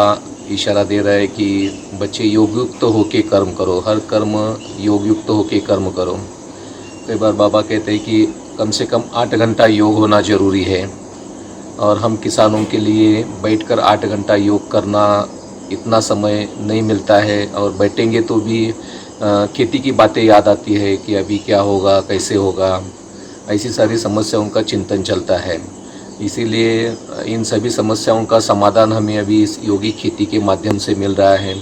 इशारा दे रहा है कि बच्चे योगयुक्त होके कर्म करो, हर कर्म योगयुक्त होके कर्म करो। कई बार बाबा कहते हैं कि कम से कम 8 घंटा योग होना ज़रूरी है और हम किसानों के लिए बैठकर 8 घंटा योग करना इतना समय नहीं मिलता है और बैठेंगे तो भी खेती की बातें याद आती है कि अभी क्या होगा, कैसे होगा, ऐसी सारी समस्याओं का चिंतन चलता है। इसीलिए इन सभी समस्याओं का समाधान हमें अभी इस योगिक खेती के माध्यम से मिल रहा है।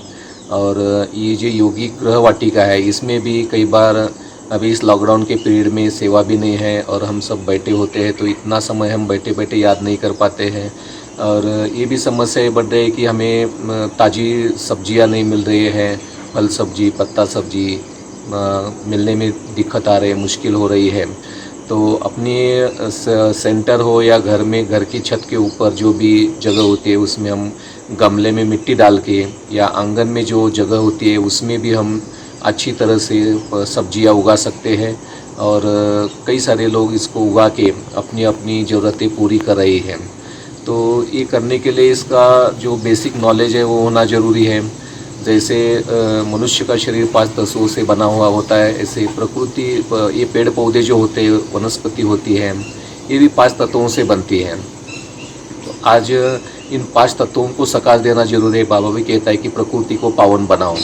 और ये जो योगिक गृह वाटिका है, इसमें भी कई बार अभी इस लॉकडाउन के पीरियड में सेवा भी नहीं है और हम सब बैठे होते हैं तो इतना समय हम बैठे बैठे याद नहीं कर पाते हैं। और ये भी समस्या बढ़ रही है कि हमें ताज़ी सब्जियां नहीं मिल रही हैं, फल सब्जी, पत्ता सब्जी मिलने में दिक्कत आ रही है, मुश्किल हो रही है। तो अपनी सेंटर हो या घर में, घर की छत के ऊपर जो भी जगह होती है उसमें हम गमले में मिट्टी डाल के या आंगन में जो जगह होती है उसमें भी हम अच्छी तरह से सब्जियां उगा सकते हैं। और कई सारे लोग इसको उगा के अपनी अपनी ज़रूरतें पूरी कर रही हैं। तो ये करने के लिए इसका जो बेसिक नॉलेज है वो होना ज़रूरी है। जैसे मनुष्य का शरीर 5 तत्वों से बना हुआ होता है, ऐसे प्रकृति, ये पेड़ पौधे जो होते हैं, वनस्पति होती है, ये भी 5 तत्वों से बनती है। तो आज इन 5 तत्वों को सकाश देना जरूरी है। बाबा भी कहता है कि प्रकृति को पावन बनाओ।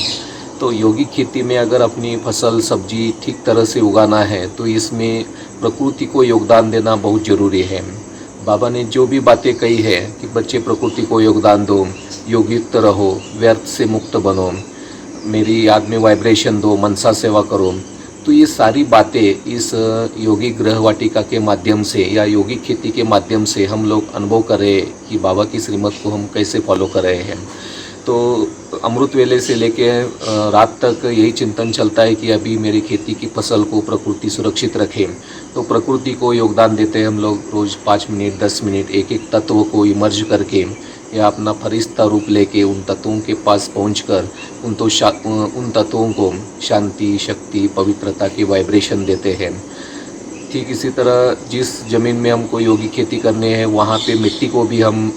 तो योगिक खेती में अगर अपनी फसल सब्जी ठीक तरह से उगाना है तो इसमें प्रकृति को योगदान देना बहुत ज़रूरी है। बाबा ने जो भी बातें कही है कि बच्चे प्रकृति को योगदान दो, योगयुक्त रहो, व्यर्थ से मुक्त बनो, मेरी याद में वाइब्रेशन दो, मनसा सेवा करो, तो ये सारी बातें इस योगिक गृह वाटिका के माध्यम से या योगिक खेती के माध्यम से हम लोग अनुभव कर रहे हैं कि बाबा की श्रीमत को हम कैसे फॉलो कर रहे हैं। तो अमृत वेले से लेके रात तक यही चिंतन चलता है कि अभी मेरी खेती की फसल को प्रकृति सुरक्षित रखे। तो प्रकृति को योगदान देते हैं हम लोग रोज़ 5 मिनट 10 मिनट एक एक तत्व को इमर्ज करके या अपना फरिश्ता रूप लेके उन तत्वों के पास पहुंचकर उन तत्वों को शांति, शक्ति, पवित्रता की वाइब्रेशन देते हैं। ठीक इसी तरह जिस ज़मीन में हमको योगी खेती करने हैं वहाँ पे मिट्टी को भी हम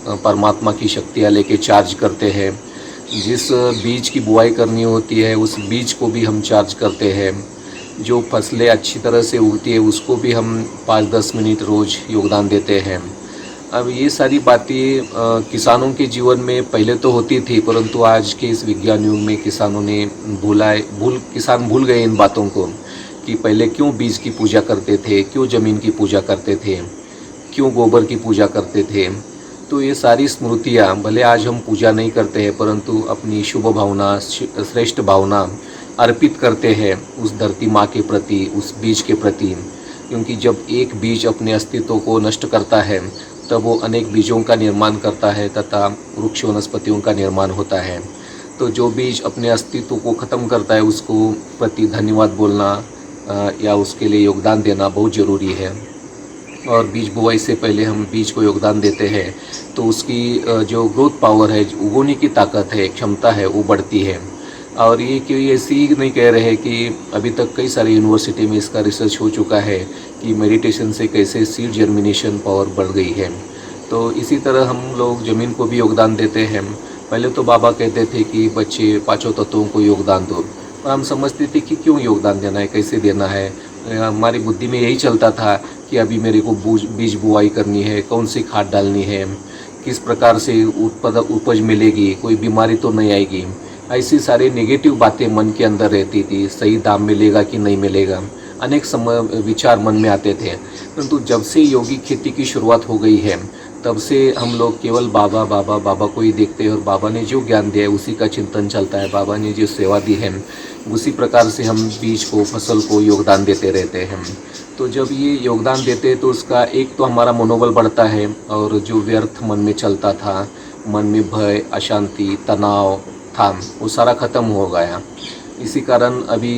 परमात्मा की शक्तियाँ लेके चार्ज करते हैं। जिस बीज की बुआई करनी होती है उस बीज को भी हम चार्ज करते हैं। जो फसलें अच्छी तरह से उगती है उसको भी हम 5-10 मिनट रोज़ योगदान देते हैं। अब ये सारी बातें किसानों के जीवन में पहले तो होती थी, परंतु आज के इस विज्ञान युग में किसानों ने किसान भूल गए इन बातों को कि पहले क्यों बीज की पूजा करते थे, क्यों ज़मीन की पूजा करते थे, क्यों गोबर की पूजा करते थे। तो ये सारी स्मृतियाँ भले आज हम पूजा नहीं करते हैं, परंतु अपनी शुभ भावना, श्रेष्ठ भावना अर्पित करते हैं उस धरती माँ के प्रति, उस बीज के प्रति। क्योंकि जब एक बीज अपने अस्तित्व को नष्ट करता है तब वो अनेक बीजों का निर्माण करता है तथा वृक्ष वनस्पतियों का निर्माण होता है। तो जो बीज अपने अस्तित्व को ख़त्म करता है उसको प्रति धन्यवाद बोलना या उसके लिए योगदान देना बहुत ज़रूरी है। और बीज बुआई से पहले हम बीज को योगदान देते हैं तो उसकी जो ग्रोथ पावर है, उगने की ताकत है, क्षमता है, वो बढ़ती है। और ये कोई ऐसी ही नहीं कह रहे कि अभी तक कई सारी यूनिवर्सिटी में इसका रिसर्च हो चुका है कि मेडिटेशन से कैसे सीड जर्मिनेशन पावर बढ़ गई है। तो इसी तरह हम लोग ज़मीन को भी योगदान देते हैं। पहले तो बाबा कहते थे कि बच्चे 5 तत्वों को योगदान दो, और हम समझते थे कि क्यों योगदान देना है, कैसे देना है। हमारी बुद्धि में यही चलता था कि अभी मेरे को बीज बुआई करनी है, कौन सी खाद डालनी है, किस प्रकार से उपज मिलेगी, कोई बीमारी तो नहीं आएगी। ऐसी सारी नेगेटिव बातें मन के अंदर रहती थी। सही दाम मिलेगा कि नहीं मिलेगा, अनेक विचार मन में आते थे। परंतु जब से योगी खेती की शुरुआत हो गई है तब से हम लोग केवल बाबा बाबा बाबा को ही देखते हैं और बाबा ने जो ज्ञान दिया है उसी का चिंतन चलता है। बाबा ने जो सेवा दी है उसी प्रकार से हम बीज को, फसल को योगदान देते रहते हैं। तो जब ये योगदान देते हैं तो उसका एक तो हमारा मनोबल बढ़ता है और जो व्यर्थ मन में चलता था, मन में भय, अशांति, तनाव था, वो सारा ख़त्म हो गया। इसी कारण अभी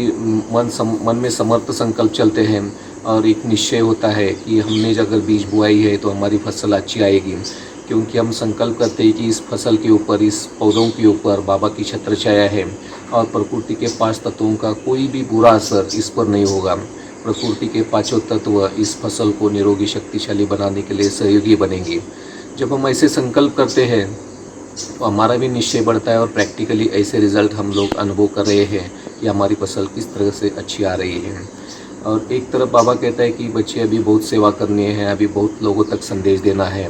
मन में समर्थ संकल्प चलते हैं और एक निश्चय होता है कि हमने अगर बीज बुआई है तो हमारी फसल अच्छी आएगी। क्योंकि हम संकल्प करते हैं कि इस फसल के ऊपर, इस पौधों के ऊपर बाबा की छत्र छाया है और प्रकृति के 5 तत्वों का कोई भी बुरा असर इस पर नहीं होगा। प्रकृति के 5 तत्व इस फसल को निरोगी, शक्तिशाली बनाने के लिए सहयोगी बनेंगे। जब हम ऐसे संकल्प करते हैं तो हमारा भी निश्चय बढ़ता है और प्रैक्टिकली ऐसे रिज़ल्ट हम लोग अनुभव कर रहे हैं कि हमारी फसल किस तरह से अच्छी आ रही है। और एक तरफ बाबा कहता है कि बच्चे अभी बहुत सेवा करनी है, अभी बहुत लोगों तक संदेश देना है।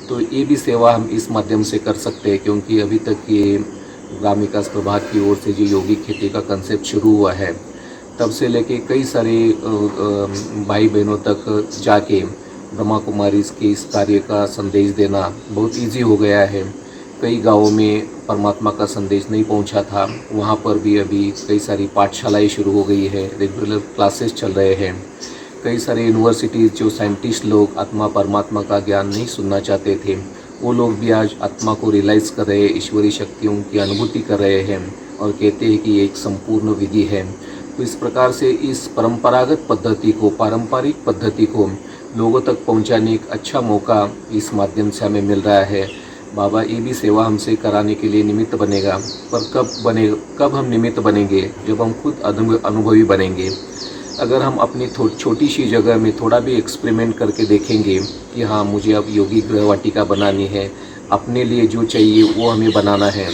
तो ये भी सेवा हम इस माध्यम से कर सकते हैं, क्योंकि अभी तक ये ग्राम विकास प्रभाग की ओर से जो यौगिक खेती का कंसेप्ट शुरू हुआ है तब से लेके कई सारे भाई बहनों तक जाके ब्रह्मा कुमारी के इस कार्य का संदेश देना बहुत ईजी हो गया है। कई गाँवों में परमात्मा का संदेश नहीं पहुंचा था, वहां पर भी अभी कई सारी पाठशालाएं शुरू हो गई है, रेगुलर क्लासेस चल रहे हैं। कई सारे यूनिवर्सिटीज़ जो साइंटिस्ट लोग आत्मा परमात्मा का ज्ञान नहीं सुनना चाहते थे, वो लोग भी आज आत्मा को रियलाइज़ कर रहे हैं, ईश्वरीय शक्तियों की अनुभूति कर रहे हैं और कहते हैं कि एक संपूर्ण विधि है। तो इस प्रकार से इस परंपरागत पद्धति को, पारंपरिक पद्धति को लोगों तक पहुंचाने एक अच्छा मौका इस माध्यम से हमें मिल रहा है। बाबा ये भी सेवा हमसे कराने के लिए निमित्त बनेगा, पर कब हम निमित्त बनेंगे? जब हम खुद अनुभवी बनेंगे। अगर हम अपनी छोटी सी जगह में थोड़ा भी एक्सपेरिमेंट करके देखेंगे कि हाँ मुझे अब योगी गृह वाटिका बनानी है, अपने लिए जो चाहिए वो हमें बनाना है।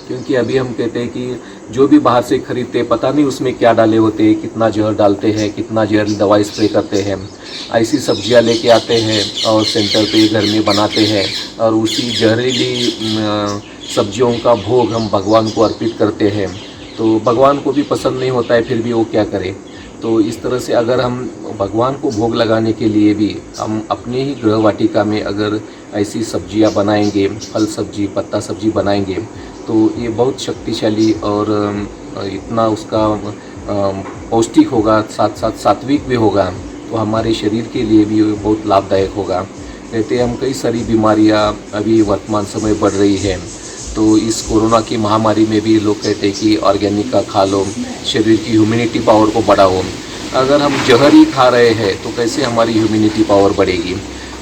क्योंकि अभी हम कहते हैं कि जो भी बाहर से खरीदते पता नहीं उसमें क्या डाले होते हैं, कितना जहर डालते हैं, कितना जहर दवाई स्प्रे करते हैं। ऐसी सब्जियां लेके आते हैं और सेंटर पे घर में बनाते हैं और उसी जहरीली सब्जियों का भोग हम भगवान को अर्पित करते हैं। तो भगवान को भी पसंद नहीं होता है, फिर भी वो क्या करे। तो इस तरह से अगर हम भगवान को भोग लगाने के लिए भी हम अपने ही गृह वाटिका में अगर ऐसी सब्जियां बनाएंगे, फल सब्जी, पत्ता सब्जी बनाएंगे, तो ये बहुत शक्तिशाली और इतना उसका पौष्टिक होगा, साथ साथ सात्विक भी होगा, तो हमारे शरीर के लिए भी बहुत लाभदायक होगा। कहते हम कई सारी बीमारियां अभी वर्तमान समय बढ़ रही हैं, तो इस कोरोना की महामारी में भी लोग कहते हैं कि ऑर्गेनिक का खा लो, शरीर की ह्यूमिनिटी पावर को बढ़ाओ। अगर हम जहर ही खा रहे हैं तो कैसे हमारी ह्यूमिनिटी पावर बढ़ेगी।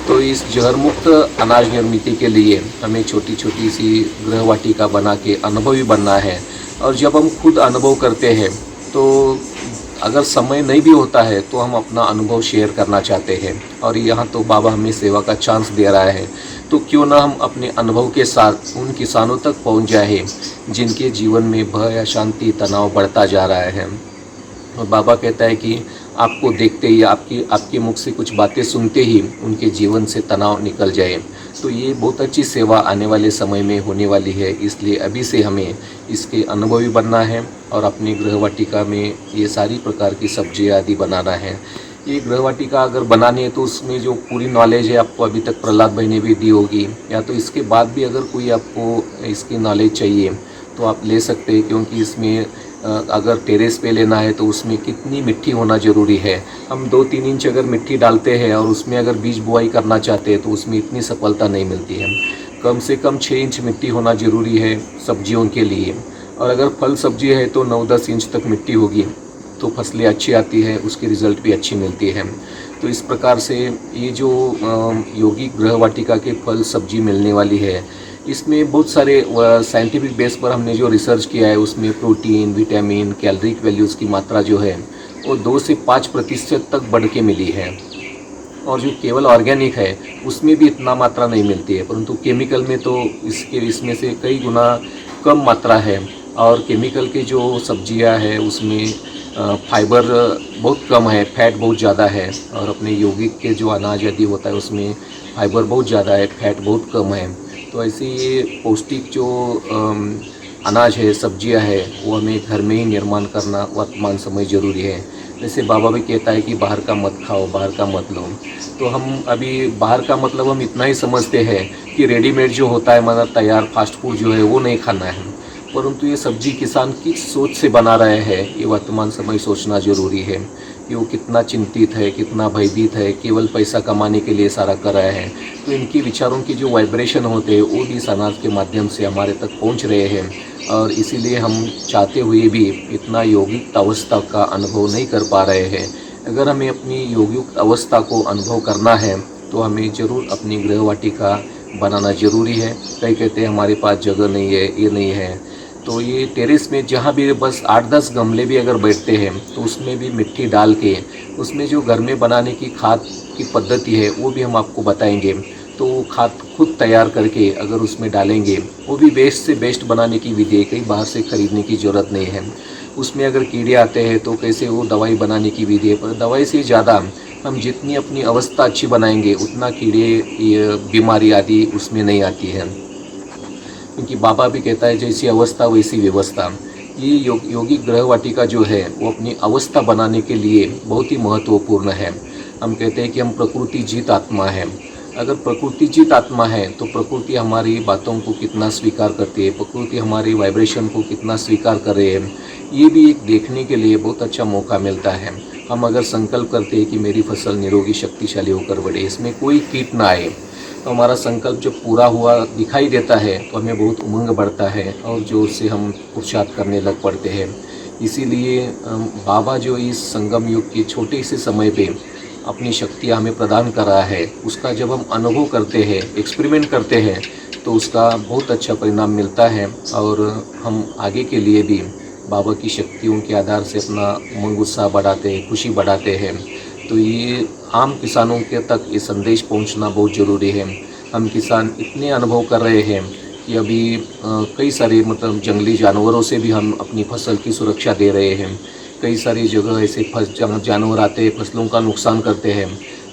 तो इस जहर मुक्त अनाज निर्मित के लिए हमें छोटी छोटी सी गृहवाटिका बना के अनुभवी बनना है। और जब हम खुद अनुभव करते हैं तो अगर समय नहीं भी होता है तो हम अपना अनुभव शेयर करना चाहते हैं। और यहाँ तो बाबा हमें सेवा का चांस दे रहा है, तो क्यों ना हम अपने अनुभव के साथ उन किसानों तक पहुँच जाए जिनके जीवन में भय, अशांति, तनाव बढ़ता जा रहा है। और बाबा कहता है कि आपको देखते ही, आपके मुख से कुछ बातें सुनते ही उनके जीवन से तनाव निकल जाए। तो ये बहुत अच्छी सेवा आने वाले समय में होने वाली है, इसलिए अभी से हमें इसके अनुभवी बनना है और अपनी गृहवाटिका में ये सारी प्रकार की सब्जियाँ आदि बनाना है। ये गृहवाटिका अगर बनानी है तो उसमें जो पूरी नॉलेज है आपको अभी तक प्रहलाद भाई ने भी दी होगी, या तो इसके बाद भी अगर कोई आपको इसकी नॉलेज चाहिए तो आप ले सकते हैं, क्योंकि इसमें अगर टेरेस पे लेना है तो उसमें कितनी मिट्टी होना ज़रूरी है। हम 2-3 इंच अगर मिट्टी डालते हैं और उसमें अगर बीज बुआई करना चाहते हैं तो उसमें इतनी सफलता नहीं मिलती है। कम से कम 6 इंच मिट्टी होना ज़रूरी है सब्जियों के लिए, और अगर फल सब्जी है तो 9-10 इंच तक मिट्टी होगी तो फसलें अच्छी आती है, उसकी रिज़ल्ट भी अच्छी मिलती है। तो इस प्रकार से ये जो यौगिक गृहवाटिका के फल सब्जी मिलने वाली है, इसमें बहुत सारे साइंटिफिक बेस पर हमने जो रिसर्च किया है उसमें प्रोटीन, विटामिन, कैलोरिक वैल्यूज़ की मात्रा जो है वो 2 से 5% तक बढ़ के मिली है। और जो केवल ऑर्गेनिक है उसमें भी इतना मात्रा नहीं मिलती है, परंतु केमिकल में तो इसमें से कई गुना कम मात्रा है। और केमिकल के जो सब्जियां हैं उसमें फाइबर बहुत कम है, फैट बहुत ज़्यादा है, और अपने यौगिक के जो अनाज आदि होता है उसमें फाइबर बहुत ज़्यादा है, फैट बहुत कम है। तो ऐसे ये पौष्टिक जो अनाज है, सब्जियां है, वो हमें घर में ही निर्माण करना वर्तमान समय ज़रूरी है। जैसे बाबा भी कहता है कि बाहर का मत खाओ, बाहर का मत लो। तो हम अभी बाहर का मतलब हम इतना ही समझते हैं कि रेडीमेड जो होता है, मतलब तैयार फास्ट फूड जो है वो नहीं खाना है, परंतु ये सब्जी किसान किस सोच से बना रहे हैं ये वर्तमान समय सोचना ज़रूरी है कि वो कितना चिंतित है, कितना भयभीत है, केवल पैसा कमाने के लिए सारा कर रहे हैं। तो इनकी विचारों की जो वाइब्रेशन होते हैं वो भी इस अनाज के माध्यम से हमारे तक पहुंच रहे हैं, और इसीलिए हम चाहते हुए भी इतना यौगिक अवस्था का अनुभव नहीं कर पा रहे हैं। अगर हमें अपनी यौगिक अवस्था को अनुभव करना है तो हमें ज़रूर अपनी गृहवाटिका बनाना ज़रूरी है। कई कहते हैं हमारे पास जगह नहीं है, ये नहीं है, तो ये टेरेस में जहाँ भी बस 8-10 गमले भी अगर बैठते हैं तो उसमें भी मिट्टी डाल के उसमें जो घर में बनाने की खाद की पद्धति है वो भी हम आपको बताएंगे। तो वो खाद खुद तैयार करके अगर उसमें डालेंगे, वो भी बेस्ट से बेस्ट बनाने की विधि है, कहीं बाहर से ख़रीदने की ज़रूरत नहीं है। उसमें अगर कीड़े आते हैं तो कैसे वो दवाई बनाने की विधि है, पर दवाई से ज़्यादा हम जितनी अपनी अवस्था अच्छी बनाएंगे उतना कीड़े, बीमारी आदि उसमें नहीं आती है। क्योंकि बाबा भी कहता है जैसी अवस्था वैसी व्यवस्था। ये यौगिक गृहवाटिका जो है वो अपनी अवस्था बनाने के लिए बहुत ही महत्वपूर्ण है। हम कहते हैं कि हम प्रकृति जीत आत्मा है। अगर प्रकृति जीत आत्मा है तो प्रकृति हमारी बातों को कितना स्वीकार करती है, प्रकृति हमारी वाइब्रेशन को कितना स्वीकार कर रही है, ये भी एक देखने के लिए बहुत अच्छा मौका मिलता है। हम अगर संकल्प करते हैं कि मेरी फसल निरोगी शक्तिशाली होकर बढ़े, इसमें कोई कीट ना आए, तो हमारा संकल्प जब पूरा हुआ दिखाई देता है तो हमें बहुत उमंग बढ़ता है और जोर से हम पुरुषार्थ करने लग पड़ते हैं। इसीलिए बाबा जो इस संगम युग के छोटे से समय पे अपनी शक्तियाँ हमें प्रदान कर रहा है, उसका जब हम अनुभव करते हैं, एक्सपेरिमेंट करते हैं, तो उसका बहुत अच्छा परिणाम मिलता है। और हम आगे के लिए भी बाबा की शक्तियों के आधार से अपना उमंग उत्साह बढ़ाते हैं, खुशी बढ़ाते हैं। तो ये आम किसानों के तक ये संदेश पहुंचना बहुत ज़रूरी है। हम किसान इतने अनुभव कर रहे हैं कि अभी कई सारे मतलब जंगली जानवरों से भी हम अपनी फसल की सुरक्षा दे रहे हैं। कई सारी जगह ऐसे जानवर आते हैं, फसलों का नुकसान करते हैं,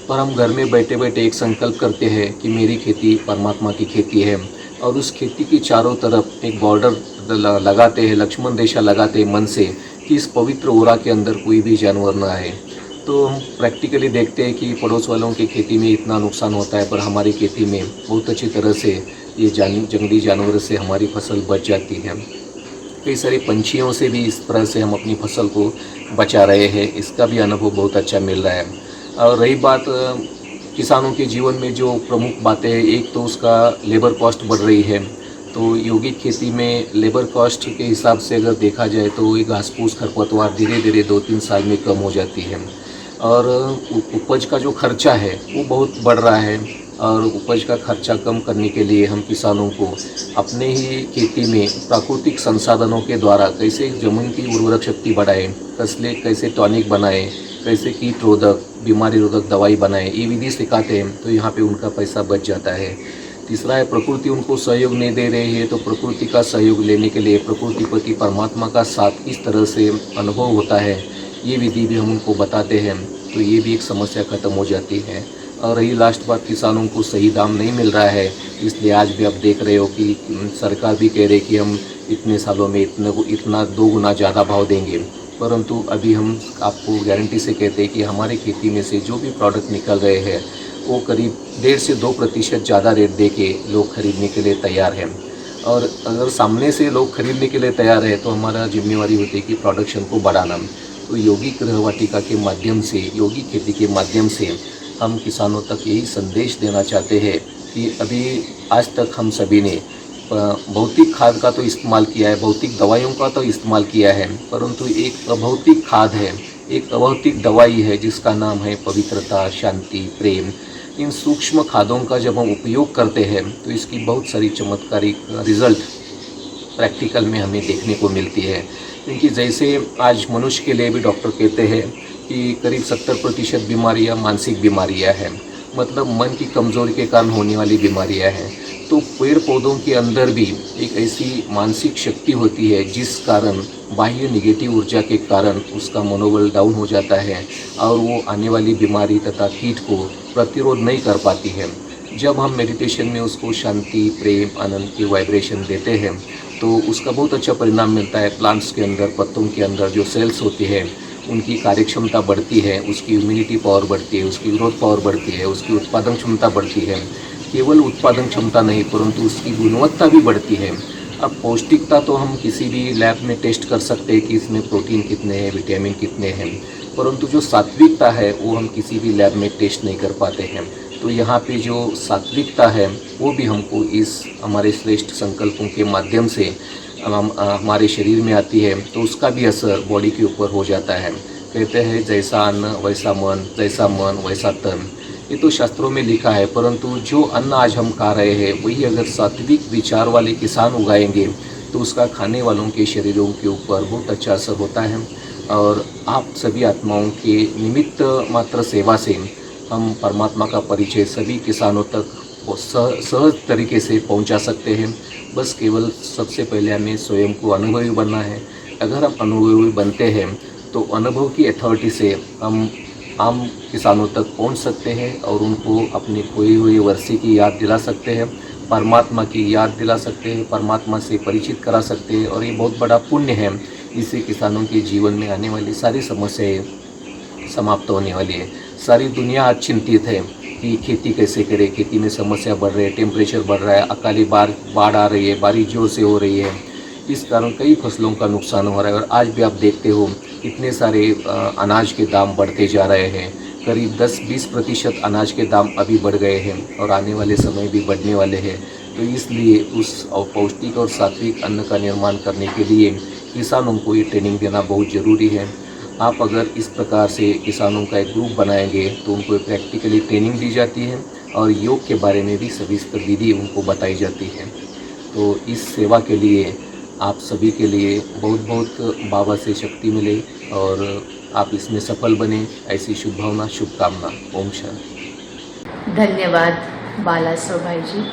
पर हम घर में बैठे बैठे एक संकल्प करते हैं कि मेरी खेती परमात्मा की खेती है, और उस खेती की चारों तरफ एक बॉर्डर लगाते हैं, लक्ष्मण रेखा लगाते हैं मन से कि इस पवित्र ओरा के अंदर कोई भी जानवर ना आए। तो हम प्रैक्टिकली देखते हैं कि पड़ोस वालों की खेती में इतना नुकसान होता है, पर हमारी खेती में बहुत अच्छी तरह से ये जंगली जानवरों से हमारी फसल बच जाती है। कई सारे पंछियों से भी इस तरह से हम अपनी फसल को बचा रहे हैं, इसका भी अनुभव बहुत अच्छा मिल रहा है। और रही बात किसानों के जीवन में जो प्रमुख बातें हैं, एक तो उसका लेबर कॉस्ट बढ़ रही है। तो यौगिक खेती में लेबर कॉस्ट के हिसाब से अगर देखा जाए तो ये घास फूस खरपतवार धीरे धीरे 2-3 साल में कम हो जाती है। और उपज का जो खर्चा है वो बहुत बढ़ रहा है। और उपज का खर्चा कम करने के लिए हम किसानों को अपने ही खेती में प्राकृतिक संसाधनों के द्वारा कैसे ज़मीन की उर्वरक शक्ति बढ़ाएं, कैसे टॉनिक बनाएं, कैसे कीट रोधक बीमारी रोधक दवाई बनाएं, ये विधि सिखाते हैं। तो यहाँ पे उनका पैसा बच जाता है। तीसरा है, प्रकृति उनको सहयोग नहीं दे रही है तो प्रकृति का सहयोग लेने के लिए प्रकृतिपति परमात्मा का साथ किस तरह से अनुभव होता है, ये विधि भी हम उनको बताते हैं। तो ये भी एक समस्या खत्म हो जाती है। और रही लास्ट बात, किसानों को सही दाम नहीं मिल रहा है, इसलिए आज भी आप देख रहे हो कि सरकार भी कह रही है कि हम इतने सालों में इतना 2 गुना ज़्यादा भाव देंगे। परंतु अभी हम आपको गारंटी से कहते हैं कि हमारे खेती में से जो भी प्रोडक्ट निकल रहे हैं वो करीब 1.5 से 2% ज़्यादा रेट दे के लोग खरीदने के लिए तैयार हैं। और अगर सामने से लोग खरीदने के लिए तैयार है तो हमारा जिम्मेवारी होती है कि प्रोडक्शन को बढ़ाना। तो योगी गृह वाटिका के माध्यम से, योगी खेती के माध्यम से हम किसानों तक यही संदेश देना चाहते हैं कि अभी आज तक हम सभी ने भौतिक खाद का तो इस्तेमाल किया है, भौतिक दवाइयों का तो इस्तेमाल किया है, परंतु एक अभौतिक खाद है, एक अभौतिक दवाई है जिसका नाम है पवित्रता, शांति, प्रेम। इन सूक्ष्म खादों का जब हम उपयोग करते हैं तो इसकी बहुत सारी चमत्कारिक रिजल्ट प्रैक्टिकल में हमें देखने को मिलती है। क्योंकि जैसे आज मनुष्य के लिए भी डॉक्टर कहते हैं कि करीब 70% बीमारियां मानसिक बीमारियां हैं, मतलब मन की कमज़ोरी के कारण होने वाली बीमारियां हैं। तो पेड़ पौधों के अंदर भी एक ऐसी मानसिक शक्ति होती है जिस कारण बाह्य निगेटिव ऊर्जा के कारण उसका मनोबल डाउन हो जाता है और वो आने वाली बीमारी तथा कीट को प्रतिरोध नहीं कर पाती है। जब हम मेडिटेशन में उसको शांति, प्रेम, आनंद की वाइब्रेशन देते हैं तो उसका बहुत अच्छा परिणाम मिलता है। प्लांट्स के अंदर, पत्तों के अंदर जो सेल्स होती है उनकी कार्यक्षमता बढ़ती है, उसकी इम्यूनिटी पावर बढ़ती है, उसकी ग्रोथ पावर बढ़ती है, उसकी उत्पादन क्षमता बढ़ती है। केवल उत्पादन क्षमता नहीं परंतु उसकी गुणवत्ता भी बढ़ती है। अब पौष्टिकता तो हम किसी भी लैब में टेस्ट कर सकते हैं कि इसमें प्रोटीन कितने हैं, विटामिन कितने हैं, परंतु जो सात्विकता है वो हम किसी भी लैब में टेस्ट नहीं कर पाते हैं। तो यहाँ पे जो सात्विकता है वो भी हमको इस हमारे श्रेष्ठ संकल्पों के माध्यम से हमारे शरीर में आती है, तो उसका भी असर बॉडी के ऊपर हो जाता है। कहते हैं जैसा अन्न वैसा मन, जैसा मन वैसा तन, ये तो शास्त्रों में लिखा है। परंतु जो अन्न आज हम खा रहे हैं वही अगर सात्विक विचार वाले किसान उगाएंगे तो उसका खाने वालों के शरीरों के ऊपर बहुत अच्छा असर होता है। और आप सभी आत्माओं के निमित्त मात्र सेवा से हम परमात्मा का परिचय सभी किसानों तक सहज तरीके से पहुंचा सकते हैं। बस केवल सबसे पहले हमें स्वयं को अनुभवी बनना है। अगर हम अनुभवी बनते हैं तो अनुभव की अथॉरिटी से हम आम किसानों तक पहुंच सकते हैं और उनको अपनी खोई हुई वर्षी की याद दिला सकते हैं, परमात्मा की याद दिला सकते हैं, परमात्मा से परिचित करा सकते हैं। और ये बहुत बड़ा पुण्य है। इससे किसानों के जीवन में आने वाली सारी समस्याएं समाप्त होने वाली है। सारी दुनिया आज चिंतित है कि खेती कैसे करें, खेती में समस्या बढ़ रही है, टेम्परेचर बढ़ रहा है, अकाली बाढ़ आ रही है, बारिश जोर से हो रही है, इस कारण कई फसलों का नुकसान हो रहा है। और आज भी आप देखते हो इतने सारे अनाज के दाम बढ़ते जा रहे हैं। करीब 10-20% अनाज के दाम अभी बढ़ गए हैं और आने वाले समय भी बढ़ने वाले हैं। तो इसलिए उस पौष्टिक और सात्विक अन्न का निर्माण करने के लिए किसानों को ये ट्रेनिंग देना बहुत ज़रूरी है। आप अगर इस प्रकार से किसानों का एक ग्रुप बनाएंगे तो उनको प्रैक्टिकली ट्रेनिंग दी जाती है और योग के बारे में भी सविस्तर विधि उनको बताई जाती है। तो इस सेवा के लिए आप सभी के लिए बहुत बहुत बाबा से शक्ति मिले और आप इसमें सफल बने, ऐसी शुभ भावना, शुभकामना। ओम शांति। धन्यवाद बालासव भाई जी,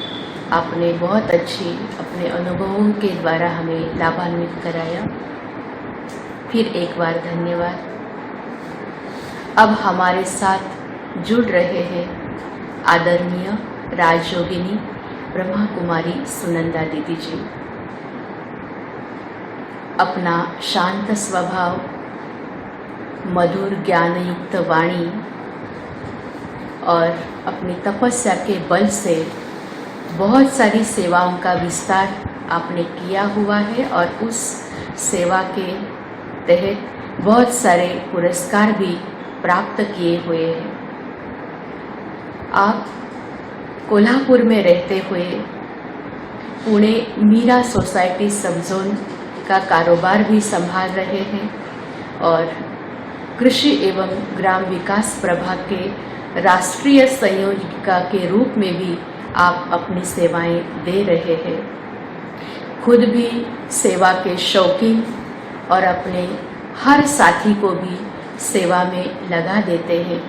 आपने बहुत अच्छी अपने अनुभवों के द्वारा हमें लाभान्वित कराया। फिर एक बार धन्यवाद। अब हमारे साथ जुड़ रहे हैं आदरणीय राजयोगिनी ब्रह्मा कुमारी सुनंदा दीदी जी। अपना शांत स्वभाव, मधुर ज्ञान युक्त वाणी और अपनी तपस्या के बल से बहुत सारी सेवाओं का विस्तार आपने किया हुआ है और उस सेवा के तहत बहुत सारे पुरस्कार भी प्राप्त किए हुए हैं। आप कोल्हापुर में रहते हुए पुणे मीरा सोसाइटी सब जोन का कारोबार भी संभाल रहे हैं और कृषि एवं ग्राम विकास प्रभाग के राष्ट्रीय संयोजिका के रूप में भी आप अपनी सेवाएं दे रहे हैं। खुद भी सेवा के शौकीन और अपने हर साथी को भी सेवा में लगा देते हैं।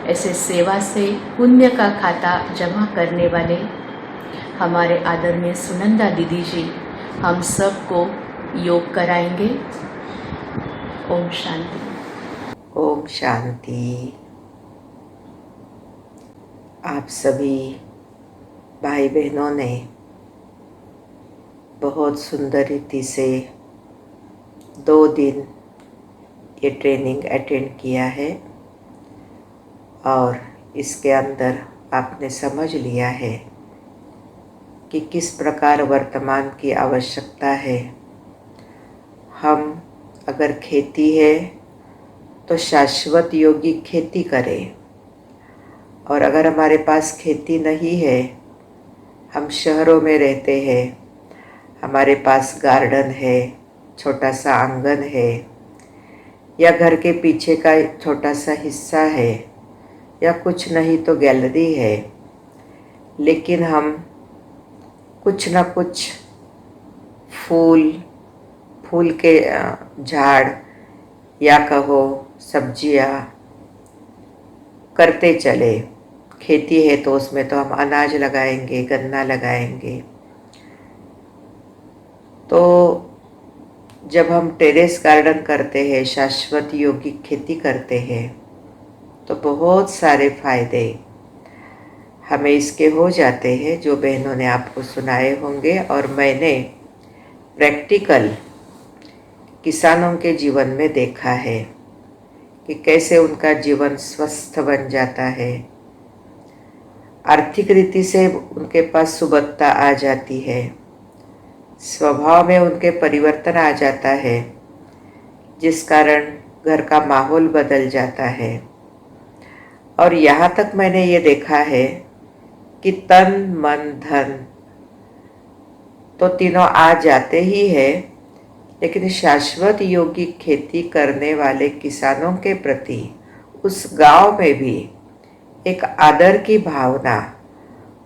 ऐसे सेवा से पुण्य का खाता जमा करने वाले हमारे आदरणीय सुनंदा दीदी जी हम सबको योग कराएंगे। ओम शांति। ओम शांति। आप सभी भाई बहनों ने बहुत सुंदर रीति से 2 दिन ये ट्रेनिंग अटेंड किया है और इसके अंदर आपने समझ लिया है कि किस प्रकार वर्तमान की आवश्यकता है। हम अगर खेती है तो शाश्वत योगी खेती करें, और अगर हमारे पास खेती नहीं है, हम शहरों में रहते हैं, हमारे पास गार्डन है, छोटा सा आंगन है, या घर के पीछे का छोटा सा हिस्सा है, या कुछ नहीं तो गैलरी है, लेकिन हम कुछ ना कुछ फूल के झाड़ या कहो सब्जियां करते चले। खेती है तो उसमें तो हम अनाज लगाएंगे, गन्ना लगाएंगे। तो जब हम टेरेस गार्डन करते हैं, शाश्वत योगिक खेती करते हैं, तो बहुत सारे फायदे हमें इसके हो जाते हैं, जो बहनों ने आपको सुनाए होंगे और मैंने प्रैक्टिकल किसानों के जीवन में देखा है कि कैसे उनका जीवन स्वस्थ बन जाता है, आर्थिक रीति से उनके पास सुबत्ता आ जाती है, स्वभाव में उनके परिवर्तन आ जाता है, जिस कारण घर का माहौल बदल जाता है। और यहाँ तक मैंने ये देखा है कि तन मन धन तो तीनों आ जाते ही है, लेकिन शाश्वत योगिक खेती करने वाले किसानों के प्रति उस गांव में भी एक आदर की भावना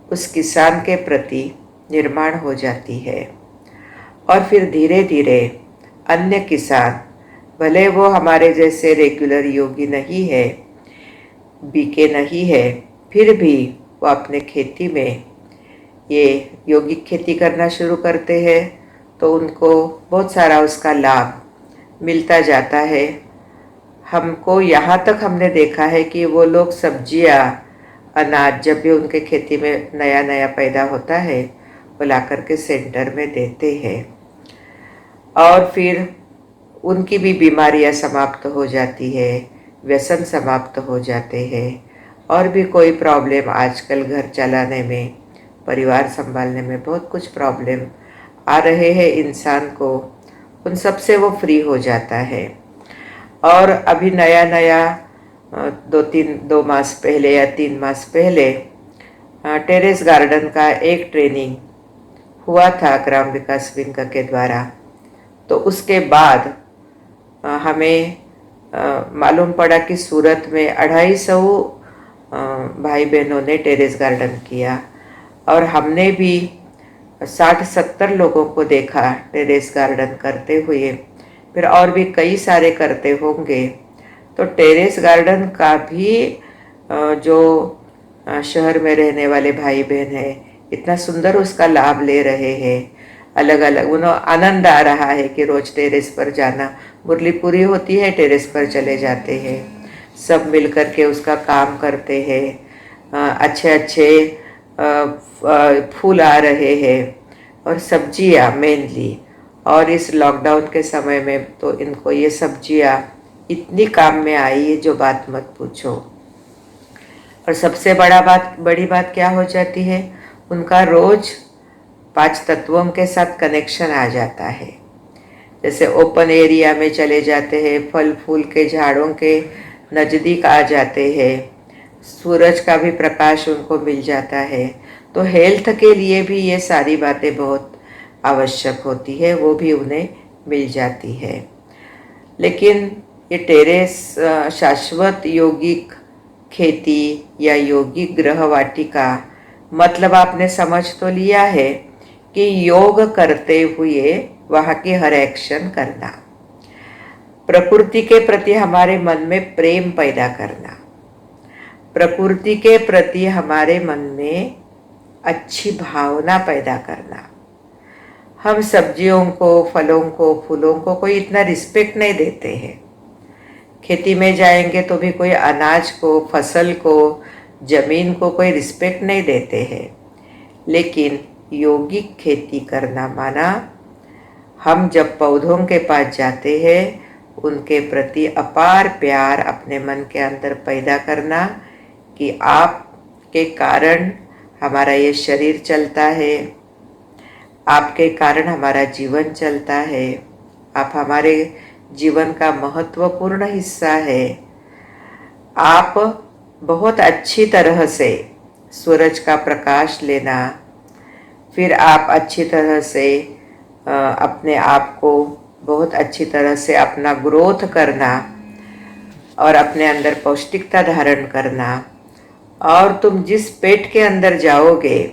उस किसान के प्रति निर्माण हो जाती है। और फिर धीरे धीरे अन्य किसान, भले वो हमारे जैसे रेगुलर योगी नहीं है, बीके नहीं है, फिर भी वो अपने खेती में ये योगिक खेती करना शुरू करते हैं, तो उनको बहुत सारा उसका लाभ मिलता जाता है। हमको यहाँ तक हमने देखा है कि वो लोग सब्जियाँ, अनाज जब भी उनके खेती में नया नया पैदा होता है, वो ला करके सेंटर में देते हैं, और फिर उनकी भी बीमारियाँ समाप्त हो जाती है, व्यसन समाप्त हो जाते हैं, और भी कोई प्रॉब्लम आजकल घर चलाने में, परिवार संभालने में बहुत कुछ प्रॉब्लम आ रहे हैं इंसान को, उन सब से वो फ्री हो जाता है। और अभी नया नया 2 मास पहले या 3 मास पहले टेरेस गार्डन का एक ट्रेनिंग हुआ था ग्राम विकास विंग के द्वारा। तो उसके बाद हमें मालूम पड़ा कि सूरत में 250 भाई बहनों ने टेरेस गार्डन किया, और हमने भी 60-70 लोगों को देखा टेरेस गार्डन करते हुए, फिर और भी कई सारे करते होंगे। तो टेरेस गार्डन का भी जो शहर में रहने वाले भाई बहन हैं, इतना सुंदर उसका लाभ ले रहे हैं। अलग अलग उन्हें आनंद आ रहा है कि रोज़ टेरेस पर जाना, मुरली पूरी होती है, टेरेस पर चले जाते हैं, सब मिल कर के उसका काम करते हैं। अच्छे अच्छे फूल आ रहे हैं और सब्जियां मेनली, और इस लॉकडाउन के समय में तो इनको ये सब्जियां इतनी काम में आई है, जो बात मत पूछो। और सबसे बड़ी बात क्या हो जाती है, उनका रोज 5 तत्वों के साथ कनेक्शन आ जाता है। जैसे ओपन एरिया में चले जाते हैं, फल फूल के झाड़ों के नज़दीक आ जाते हैं, सूरज का भी प्रकाश उनको मिल जाता है। तो हेल्थ के लिए भी ये सारी बातें बहुत आवश्यक होती है, वो भी उन्हें मिल जाती है। लेकिन ये टेरेस शाश्वत यौगिक खेती या यौगिक गृह वाटिका मतलब आपने समझ तो लिया है कि योग करते हुए वहाँ की हर एक्शन करना, प्रकृति के प्रति हमारे मन में प्रेम पैदा करना, प्रकृति के प्रति हमारे मन में अच्छी भावना पैदा करना। हम सब्जियों को, फलों को, फूलों को कोई इतना रिस्पेक्ट नहीं देते हैं। खेती में जाएंगे तो भी कोई अनाज को, फसल को, जमीन को कोई रिस्पेक्ट नहीं देते हैं। लेकिन यौगिक खेती करना माना हम जब पौधों के पास जाते हैं उनके प्रति अपार प्यार अपने मन के अंदर पैदा करना कि आपके कारण हमारा ये शरीर चलता है, आपके कारण हमारा जीवन चलता है, आप हमारे जीवन का महत्वपूर्ण हिस्सा है। आप बहुत अच्छी तरह से सूरज का प्रकाश लेना, फिर आप अच्छी तरह से अपने आप को बहुत अच्छी तरह से अपना ग्रोथ करना और अपने अंदर पौष्टिकता धारण करना, और तुम जिस पेट के अंदर जाओगे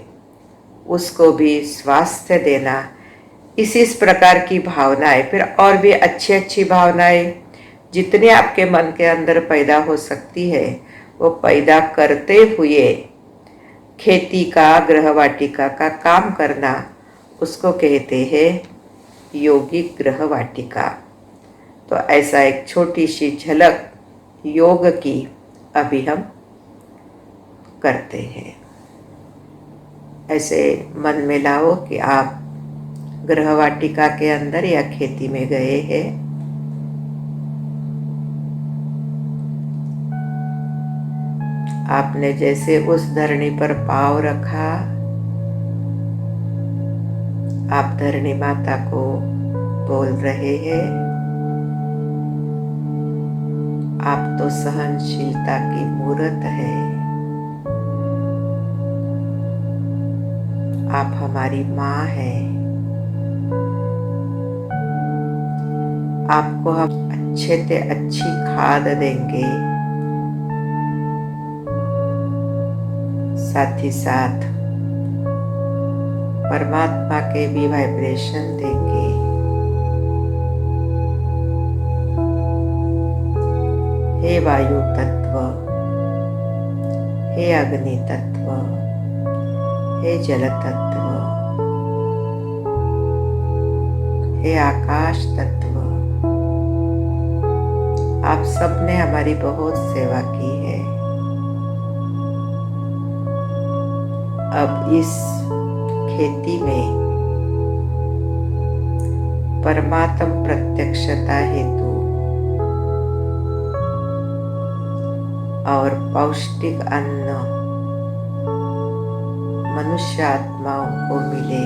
उसको भी स्वास्थ्य देना। इस प्रकार की भावनाएं, फिर और भी अच्छी अच्छी भावनाएं जितनी आपके मन के अंदर पैदा हो सकती है वो पैदा करते हुए खेती का, गृह वाटिका का काम करना, उसको कहते हैं यौगिक गृह वाटिका। तो ऐसा एक छोटी सी झलक योग की अभी हम करते हैं। ऐसे मन में लाओ कि आप गृह वाटिका के अंदर या खेती में गए हैं। आपने जैसे उस धरनी पर पाँव रखा, आप धरनी माता को बोल रहे हैं, आप तो सहनशीलता की मूर्त है, आप हमारी माँ हैं, आपको हम अच्छे से अच्छी खाद देंगे, साथ ही साथ परमात्मा के भी वाइब्रेशन देंगे। हे वायु तत्व, हे अग्नि तत्व, हे जल तत्व, हे आकाश तत्व, आप सबने हमारी बहुत सेवा की है। अब इस खेती में परमात्म प्रत्यक्षता हेतु और पौष्टिक अन्न मनुष्य आत्माओं को मिले,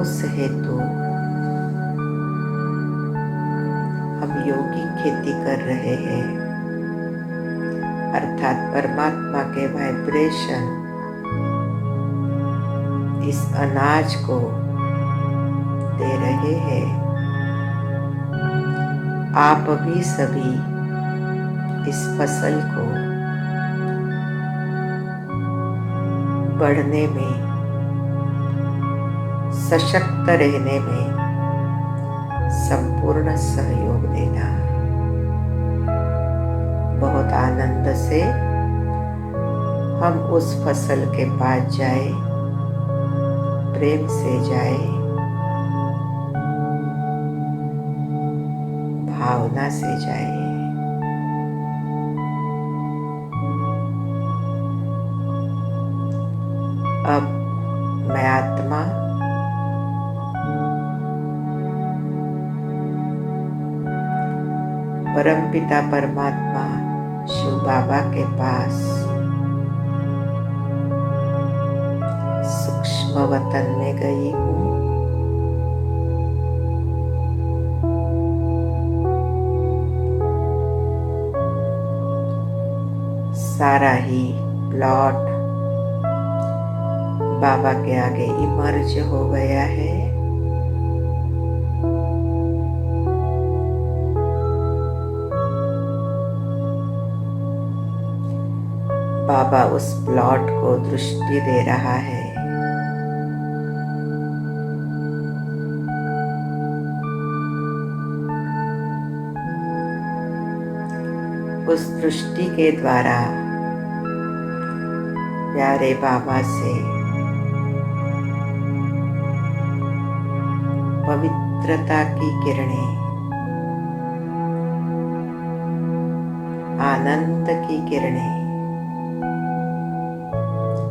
उस हेतु हम यौगिक खेती कर रहे हैं, अर्थात परमात्मा के वाइब्रेशन इस अनाज को दे रहे हैं। आप भी सभी इस फसल को बढ़ने में, सशक्त रहने में संपूर्ण सहयोग देना। बहुत आनंद से हम उस फसल के पास जाए, प्रेम से जाए, भावना से जाए। अब मैं आत्मा परमपिता परमात्मा शिव बाबा के पास सूक्ष्म वतन में गई हूँ। सारा ही प्लॉट बाबा के आगे इमर्ज हो गया है। बाबा उस प्लॉट को दृष्टि दे रहा है। उस दृष्टि के द्वारा प्यारे बाबा से पवित्रता की किरणें, आनंद की किरणें,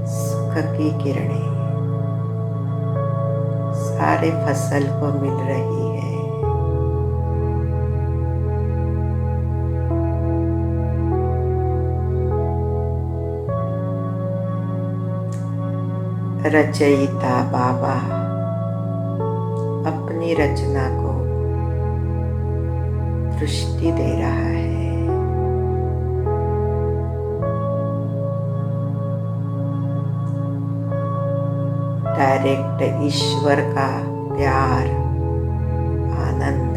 सुख की किरणें सारे फसल को मिल रही है। रचयिता बाबा अपनी रचना को दृष्टि दे रहा है। डायरेक्ट ईश्वर का प्यार, आनंद,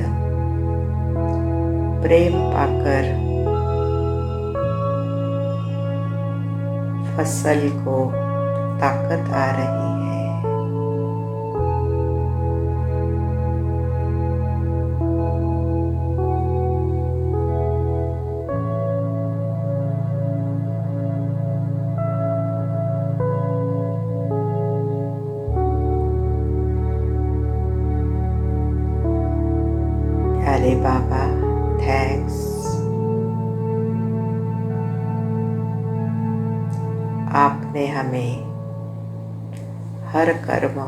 प्रेम पाकर फसल को ताकत आ रही है। प्यारे बाबा, थैंक्स। आपने हमें हर कर्म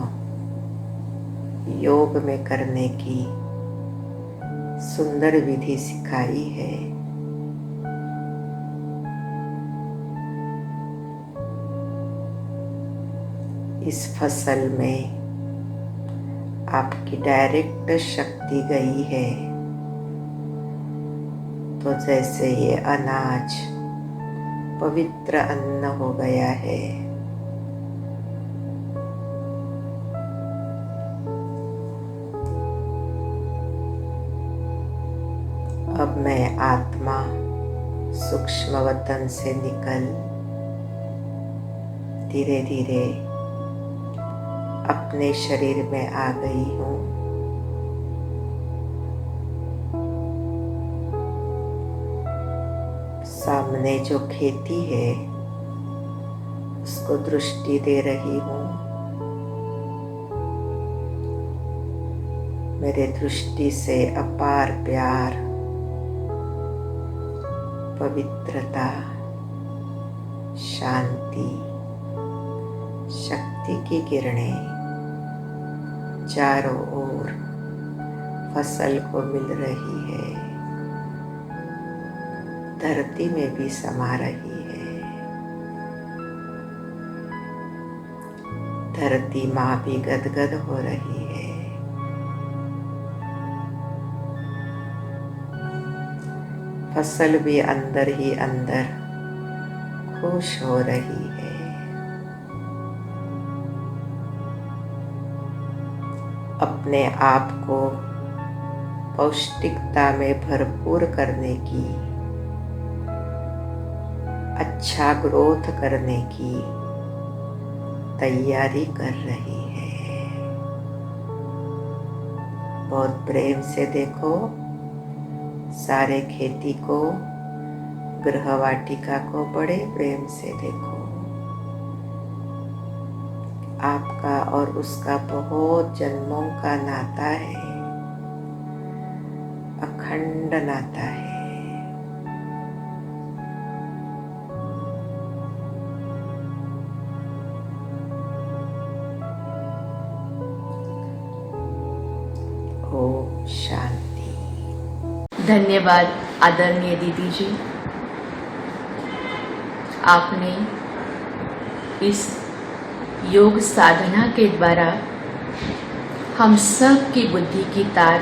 योग में करने की सुंदर विधि सिखाई है। इस फसल में आपकी डायरेक्ट शक्ति गई है, तो जैसे ये अनाज पवित्र अन्न हो गया है, अब मैं आत्मा सूक्ष्म वतन से निकल धीरे धीरे अपने शरीर में आ गई हूँ। सामने जो खेती है उसको दृष्टि दे रही हूँ। मेरे दृष्टि से अपार प्यार, पवित्रता, शांति, शक्ति की किरणें चारों ओर फसल को मिल रही है, धरती में भी समा रही है। धरती माँ भी गदगद हो रही है। फसल भी अंदर ही अंदर खुश हो रही है। अपने आप को पौष्टिकता में भरपूर करने की, अच्छा ग्रोथ करने की तैयारी कर रही है। बहुत प्रेम से देखो, सारे खेती को, गृहवाटिका को बड़े प्रेम से देखो। आपका और उसका बहुत जन्मों का नाता है, अखंड नाता है। ओम शांति। धन्यवाद आदरणीय दीदी जी, आपने इस योग साधना के द्वारा हम सब की बुद्धि की तार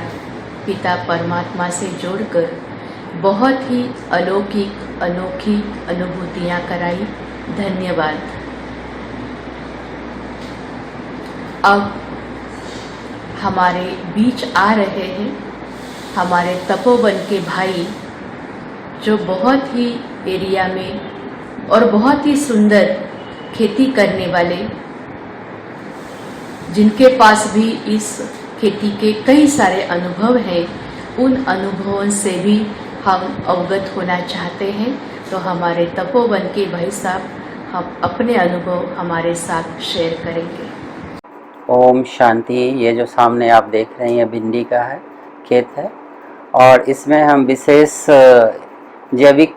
पिता परमात्मा से जोड़कर बहुत ही अलौकिक अनोखी अनुभूतियाँ कराई। धन्यवाद। अब हमारे बीच आ रहे हैं हमारे तपोवन के भाई, जो बहुत ही एरिया में और बहुत ही सुंदर खेती करने वाले, जिनके पास भी इस खेती के कई सारे अनुभव हैं, उन अनुभवों से भी हम अवगत होना चाहते हैं। तो हमारे तपोवन के भाई साहब हम अपने अनुभव हमारे साथ शेयर करेंगे। ओम शांति। ये जो सामने आप देख रहे हैं ये भिंडी का है खेत है, और इसमें हम विशेष जैविक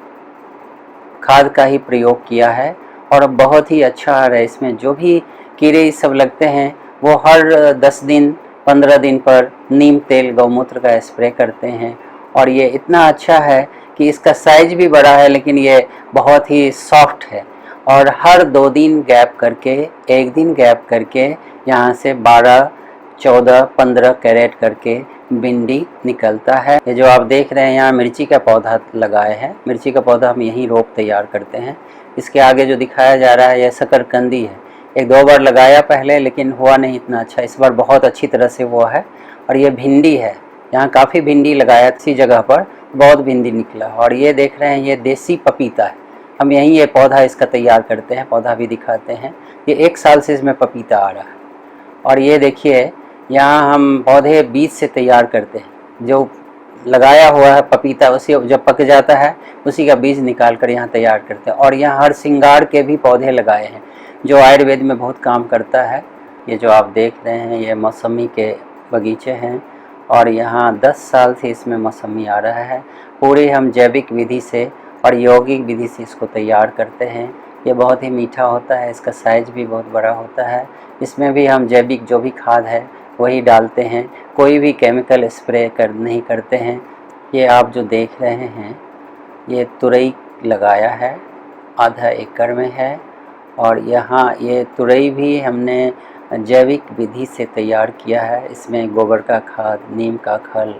खाद का ही प्रयोग किया है और बहुत ही अच्छा आ रहा है। इसमें जो भी कीड़े सब लगते हैं वो हर 10 दिन 15 दिन पर नीम तेल गौमूत्र का स्प्रे करते हैं, और ये इतना अच्छा है कि इसका साइज भी बड़ा है, लेकिन ये बहुत ही सॉफ्ट है। और हर 2 दिन गैप करके, 1 दिन गैप करके यहाँ से 12, 14, 15 कैरेट करके भिंडी निकलता है। ये जो आप देख रहे हैं यहाँ मिर्ची का पौधा लगाए हैं, मिर्ची का पौधा हम यहीं रोप तैयार करते हैं। इसके आगे जो दिखाया जा रहा है यह शकरकंदी है। 1-2 बार लगाया पहले, लेकिन हुआ नहीं इतना अच्छा। इस बार बहुत अच्छी तरह से हुआ है। और ये भिंडी है, यहाँ काफ़ी भिंडी लगाया इसी जगह पर, बहुत भिंडी निकला। और ये देख रहे हैं ये देसी पपीता है, हम यहीं ये पौधा इसका तैयार करते हैं, पौधा भी दिखाते हैं। ये 1 साल से इसमें पपीता आ रहा है। और ये देखिए यहाँ हम पौधे बीज से तैयार करते हैं, जो लगाया हुआ है पपीता उसी जब पक जाता है उसी का बीज निकाल कर यहाँ तैयार करते हैं। और यहाँ हर श्रृंगार के भी पौधे लगाए हैं जो आयुर्वेद में बहुत काम करता है। ये जो आप देख रहे हैं ये मौसमी के बगीचे हैं, और यहाँ 10 साल से इसमें मौसमी आ रहा है। पूरे हम जैविक विधि से और यौगिक विधि से इसको तैयार करते हैं। ये बहुत ही मीठा होता है, इसका साइज भी बहुत बड़ा होता है। इसमें भी हम जैविक जो भी खाद है वही डालते हैं, कोई भी केमिकल स्प्रे नहीं करते हैं। ये आप जो देख रहे हैं ये तुरई लगाया है, आधा एकड़ में है। और यहाँ ये तुरई भी हमने जैविक विधि से तैयार किया है। इसमें गोबर का खाद, नीम का खल,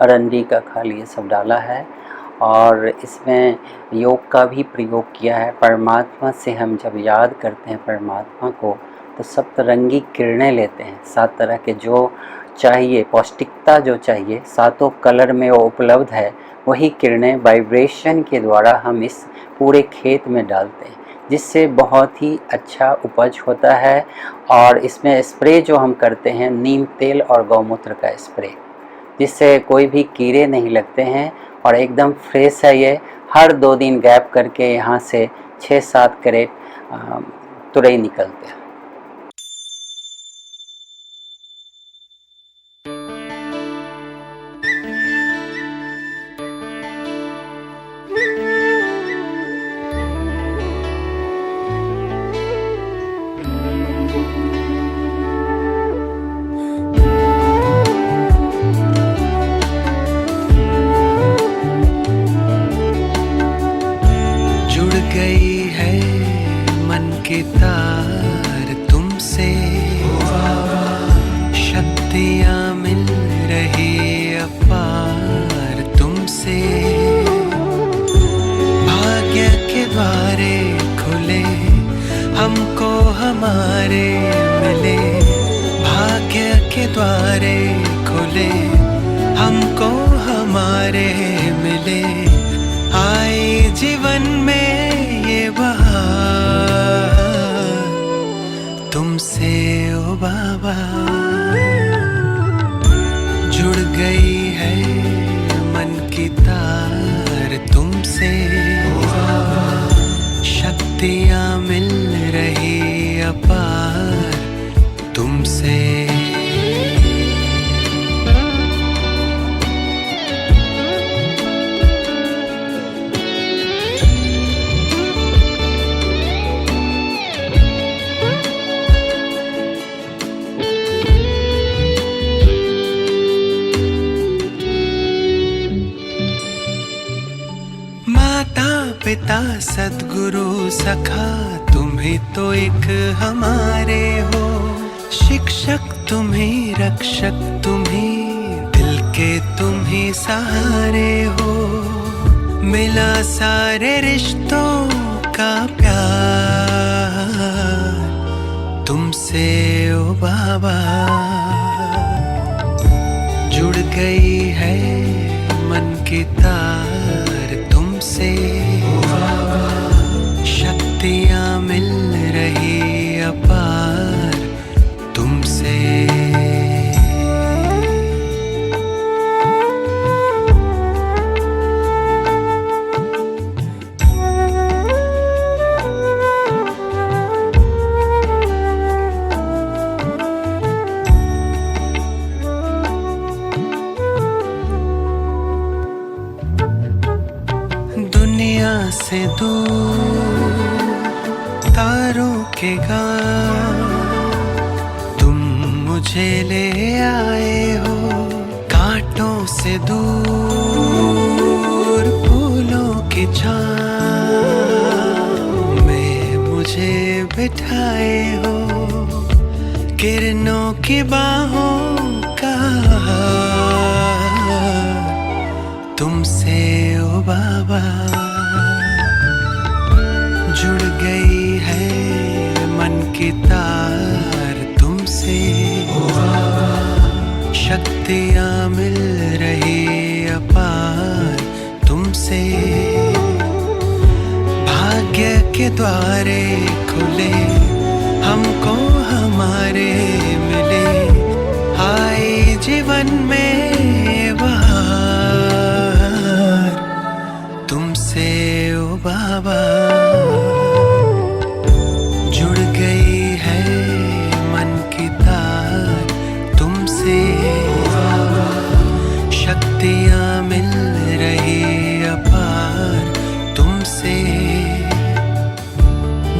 अरंडी का खल ये सब डाला है। और इसमें योग का भी प्रयोग किया है। परमात्मा से हम जब याद करते हैं परमात्मा को तो सप्तरंगी किरणें लेते हैं, 7 तरह के जो चाहिए, पौष्टिकता जो चाहिए 7 कलर में वो उपलब्ध है, वही किरणें वाइब्रेशन के द्वारा हम इस पूरे खेत में डालते हैं, जिससे बहुत ही अच्छा उपज होता है। और इसमें स्प्रे जो हम करते हैं नीम तेल और गौमूत्र का स्प्रे, जिससे कोई भी कीड़े नहीं लगते हैं और एकदम फ्रेश है। ये हर 2 दिन गैप करके यहाँ से 6-7 कैरेट तुरई निकलते हैं। तार तुमसे शक्तियाँ मिल रही अपार तुमसे, भाग्य के द्वारे खुले हमको हमारे मिले, भाग्य के द्वारे खुले हमको हमारे मिले। आए जीवन में ये बहार तुमसे ओ बाबा, जुड़ गई है मन की तार तुमसे, शक्तियाँ मिल रही अपार तुमसे। पिता सद्गुरु सखा तुम ही तो एक हमारे हो, शिक्षक तुम ही, रक्षक तुम ही, दिल के तुम ही सहारे हो। मिला सारे रिश्तों का प्यार तुमसे ओ बाबा, जुड़ गई है मन की तार तुमसे, दूर तारों के गान तुम मुझे ले आए हो, कांटों से दूर फूलों की छाँव में मुझे बिठाए हो, किरणों की बाहों का तुमसे ओ बाबा जुड़ गई है मन की तार तुमसे, शक्तियाँ मिल रही अपार तुमसे, भाग्य के द्वारे खुले हमको हमारे मिले, आए जीवन में बहार तुमसे ओ बाबा जुड़ गई है मन की तार तुमसे, शक्तियाँ मिल रही अपार तुमसे,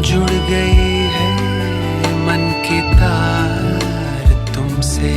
जुड़ गई है मन की तार तुमसे।